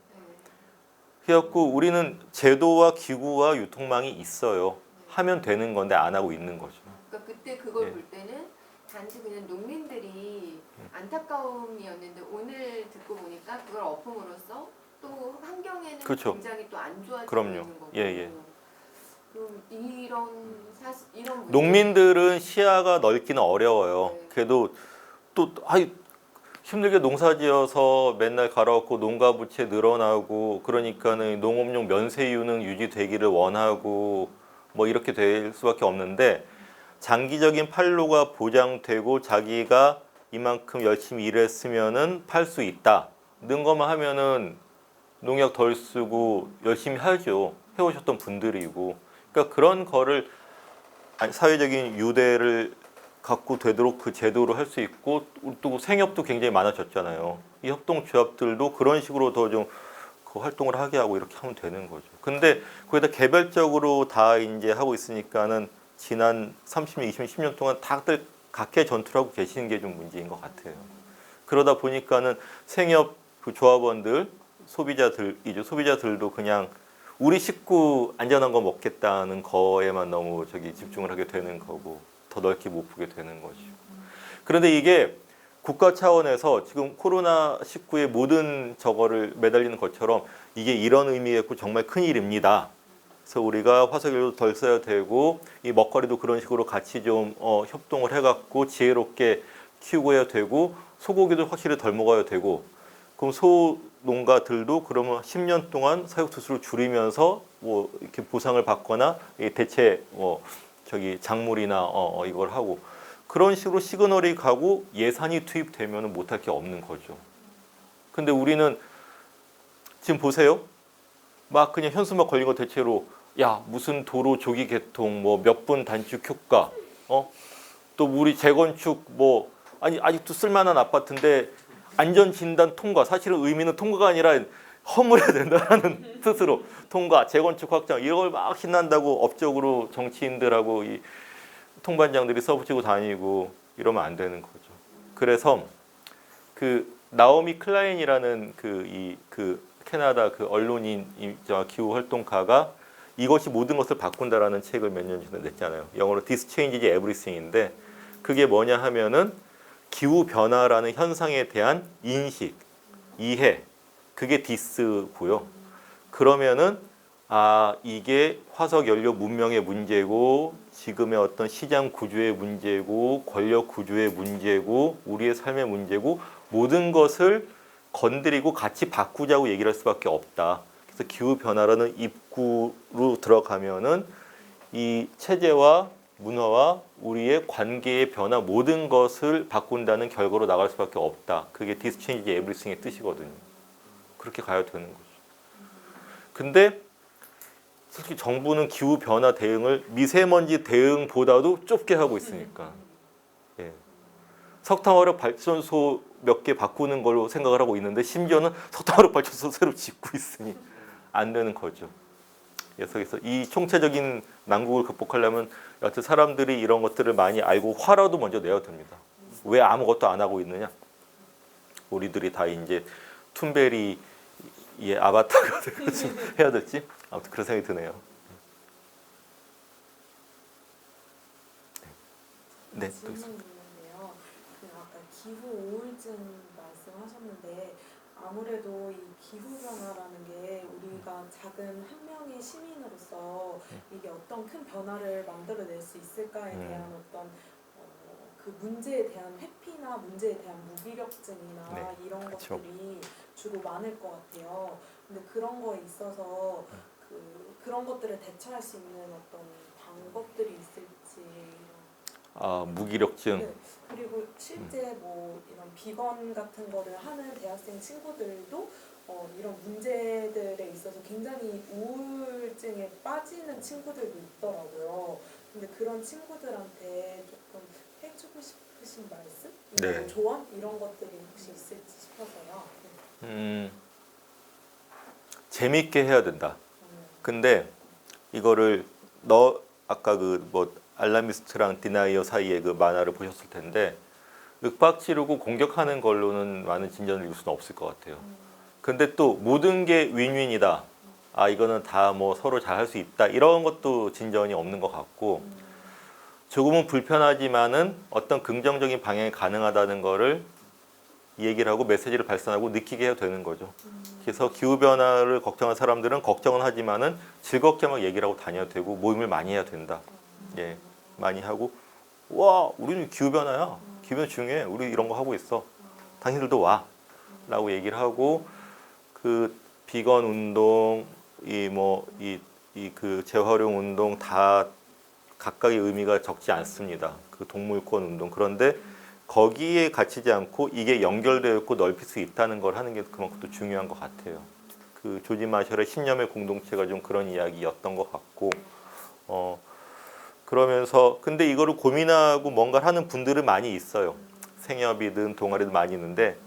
그래갖고 우리는 제도와 기구와 유통망이 있어요. 하면 되는 건데 안 하고 있는 거죠. 그러니까 그때 그걸 예. 볼 때는 단지 그냥 농민들이 안타까움이었는데 오늘 듣고 보니까 그걸 엎음으로써 또 환경에는 그렇죠. 굉장히 또 안 좋아지고 그럼요. 있는 거고. 예, 예. 그럼 이런 문제- 농민들은 시야가 넓기는 어려워요. 네. 그래도 또 힘들게 농사지어서 맨날 갈아엎고 농가 부채 늘어나고 그러니까는 농업용 면세유는 유지되기를 원하고 뭐 이렇게 될 수밖에 없는데 장기적인 판로가 보장되고 자기가 이만큼 열심히 일했으면은 팔 수 있다. 는 것만 하면은 농약 덜 쓰고 열심히 하죠. 해오셨던 분들이고. 그러니까 그런 거를 사회적인 유대를 갖고 되도록 그 제도를 할 수 있고 또 생협도 굉장히 많아졌잖아요. 이 협동조합들도 그런 식으로 더 좀 그 활동을 하게 하고 이렇게 하면 되는 거죠. 근데 거기다 개별적으로 다 이제 하고 있으니까는 지난 30년, 20년, 10년 동안 다들 각계 전투를 하고 계시는 게 좀 문제인 것 같아요. 그러다 보니까는 생협 그 조합원들, 소비자들도 그냥 우리 식구 안전한 거 먹겠다는 거에만 너무 집중을 하게 되는 거고 더 넓게 못 보게 되는 거죠. 그런데 이게 국가 차원에서 지금 코로나19의 모든 저거를 매달리는 것처럼 이게 이런 의미였고 정말 큰일입니다. 그래서 우리가 화석연료도 덜 써야 되고 이 먹거리도 그런 식으로 같이 좀 협동을 해갖고 지혜롭게 키우고 해야 되고 소고기도 확실히 덜 먹어야 되고 그럼 소농가들도 그러면 10년 동안 사육 투수를 줄이면서 뭐 이렇게 보상을 받거나 대체 작물이나 이걸 하고 그런 식으로 시그널이 가고 예산이 투입되면 못할 게 없는 거죠. 근데 우리는 지금 보세요. 막 그냥 현수막 걸린 거 대체로 야 무슨 도로 조기 개통 뭐 몇 분 단축 효과 또 우리 재건축 뭐 아니 아직도 쓸만한 아파트인데 안전 진단 통과 사실은 의미는 통과가 아니라 허물어야 된다는 스스로 통과 재건축 확장 이런 걸 막 신난다고 업적으로 정치인들하고 이 통반장들이 써붙이고 다니고 이러면 안 되는 거죠. 그래서 그 나오미 클라인이라는 그 캐나다 그 언론인이자 기후 활동가가 이것이 모든 것을 바꾼다라는 책을 몇 년 전에 냈잖아요. 영어로 This changes everything인데 그게 뭐냐 하면은 기후 변화라는 현상에 대한 인식, 이해, 그게 디스고요. 그러면은 이게 화석 연료 문명의 문제고 지금의 어떤 시장 구조의 문제고 권력 구조의 문제고 우리의 삶의 문제고 모든 것을 건드리고 같이 바꾸자고 얘기를 할 수밖에 없다. 그래서 기후 변화라는 입구로 들어가면은 이 체제와 문화와 우리의 관계의 변화 모든 것을 바꾼다는 결과로 나갈 수밖에 없다. 그게 This changes everything의 뜻이거든요. 그렇게 가야 되는 거죠. 근데 솔직히 정부는 기후 변화 대응을 미세먼지 대응보다도 좁게 하고 있으니까. 예. 석탄화력 발전소 몇 개 바꾸는 걸로 생각을 하고 있는데 심지어는 석탄화력 발전소 새로 짓고 있으니 안 되는 거죠. 그래서 이 총체적인 난국을 극복하려면 여하튼 사람들이 이런 것들을 많이 알고 화라도 먼저 내야 됩니다. 왜 아무것도 안 하고 있느냐? 우리들이 다 이제 툰베리의 아바타가 해야 될지 아무튼 그런 생각이 드네요. 네, 또 있습니다. 질문이 있는데요. 그 아까 기후 우울증 말씀하셨는데 아무래도 이 기후 변화라는 게 우리가 작은 한 명의 시민으로서 이게 어떤 큰 변화를 만들어낼 수 있을까에 대한 어떤 그 문제에 대한 회피나 문제에 대한 무기력증이나 네, 이런 그렇죠. 것들이 주로 많을 것 같아요. 근데 그런 거에 있어서 그런 것들을 대처할 수 있는 어떤 방법들이 있을지. 무기력증. 네. 그리고 실제 뭐 이런 비건 같은 거를 하는 대학생 친구들도 이런 문제들에 있어서 굉장히 우울증에 빠지는 친구들도 있더라고요. 근데 그런 친구들한테 조금 해주고 싶으신 말씀? 네. 조언? 이런 것들이 혹시 있을지 싶어서요. 재미있게 해야 된다. 근데 이거를 아까 그 뭐 알라미스트랑 디나이어 사이의 그 만화를 보셨을 텐데 윽박 지르고 공격하는 걸로는 많은 진전을 이룰 수는 없을 것 같아요. 근데 또 모든 게 윈윈이다. 이거는 다 뭐 서로 잘할 수 있다. 이런 것도 진전이 없는 것 같고 조금은 불편하지만은 어떤 긍정적인 방향이 가능하다는 거를 얘기를 하고 메시지를 발산하고 느끼게 해야 되는 거죠. 그래서 기후변화를 걱정하는 사람들은 걱정은 하지만은 즐겁게 막 얘기를 하고 다녀야 되고 모임을 많이 해야 된다. 예, 많이 하고 와 우리는 기후변화야. 기후변화 중요해. 우리 이런 거 하고 있어. 당신들도 와. 라고 얘기를 하고 그 비건 운동 그 재활용 운동 다 각각의 의미가 적지 않습니다. 그 동물권 운동 그런데 거기에 갇히지 않고 이게 연결되어 있고 넓힐 수 있다는 걸 하는 게 그만큼 또 중요한 것 같아요. 그 조지 마셜의 신념의 공동체가 좀 그런 이야기였던 것 같고 그러면서 근데 이거를 고민하고 뭔가를 하는 분들은 많이 있어요. 생협이든 동아리든 많이 있는데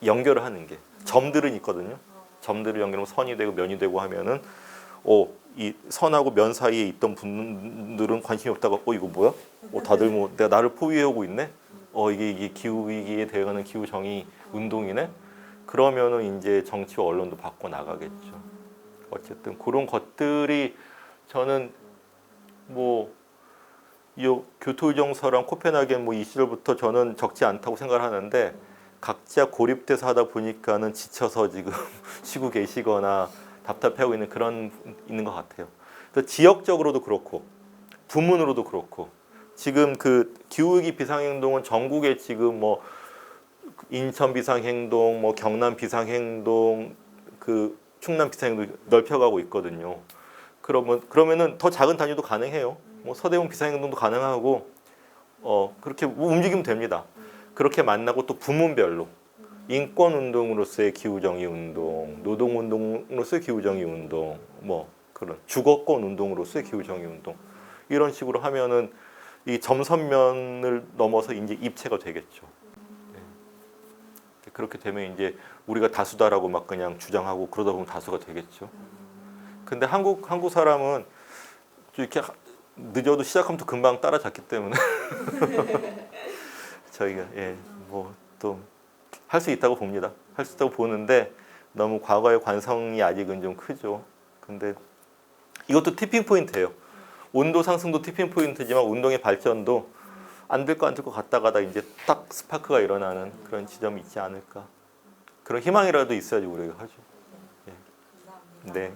연결을 하는 게 점들은 있거든요. 점들을 연결하면 선이 되고 면이 되고 하면은 이 선하고 면 사이에 있던 분들은 관심이 없다가 이거 뭐야? 다들 뭐 내가 나를 포위하고 있네? 이게 기후 위기에 대응하는 기후 정의 운동이네. 그러면은 이제 정치와 언론도 바꿔 나가겠죠. 어쨌든 그런 것들이 저는 이 교토의정서랑 코펜하겐 이 시절부터 저는 적지 않다고 생각을 하는데 각자 고립돼서 하다 보니까는 지쳐서 지금 쉬고 계시거나 답답해하고 있는 것 같아요. 그래서 지역적으로도 그렇고 부문으로도 그렇고 지금 그 기후위기 비상행동은 전국에 지금 인천 비상행동, 경남 비상행동, 그 충남 비상행동 넓혀가고 있거든요. 그러면은 더 작은 단위도 가능해요. 서대문 비상행동도 가능하고 그렇게 움직이면 됩니다. 그렇게 만나고 또 부문별로 인권운동으로서의 기후정의 운동, 노동운동으로서의 기후정의 운동, 그런 주거권 운동으로서의 기후정의 운동 이런 식으로 하면은 이 점선면을 넘어서 이제 입체가 되겠죠. 네. 그렇게 되면 이제 우리가 다수다라고 막 그냥 주장하고 그러다 보면 다수가 되겠죠. 근데 한국 사람은 좀 이렇게 늦어도 시작하면 또 금방 따라잡기 때문에 저희가 또 할 수 있다고 봅니다. 할 수 있다고 보는데 너무 과거의 관성이 아직은 좀 크죠. 근데 이것도 티핑 포인트예요. 온도 상승도 티핑 포인트지만 운동의 발전도 안 될 것 같다 가다 이제 딱 스파크가 일어나는 그런 지점이 있지 않을까. 그런 희망이라도 있어야지 우리가 하죠. 감사합니다. 네.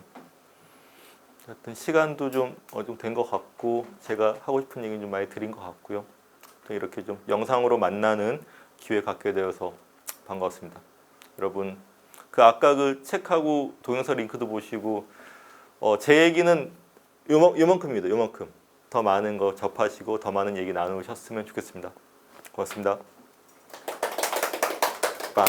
하여튼 시간도 좀 된 것 같고 제가 하고 싶은 얘기 좀 많이 드린 것 같고요. 또 이렇게 좀 영상으로 만나는 기회 갖게 되어서 반가웠습니다. 여러분 그 아까 그 책하고 동영상 링크도 보시고 제 얘기는 요만큼입니다. 요만큼 더 많은 거 접하시고 더 많은 얘기 나누셨으면 좋겠습니다. 고맙습니다. 빵.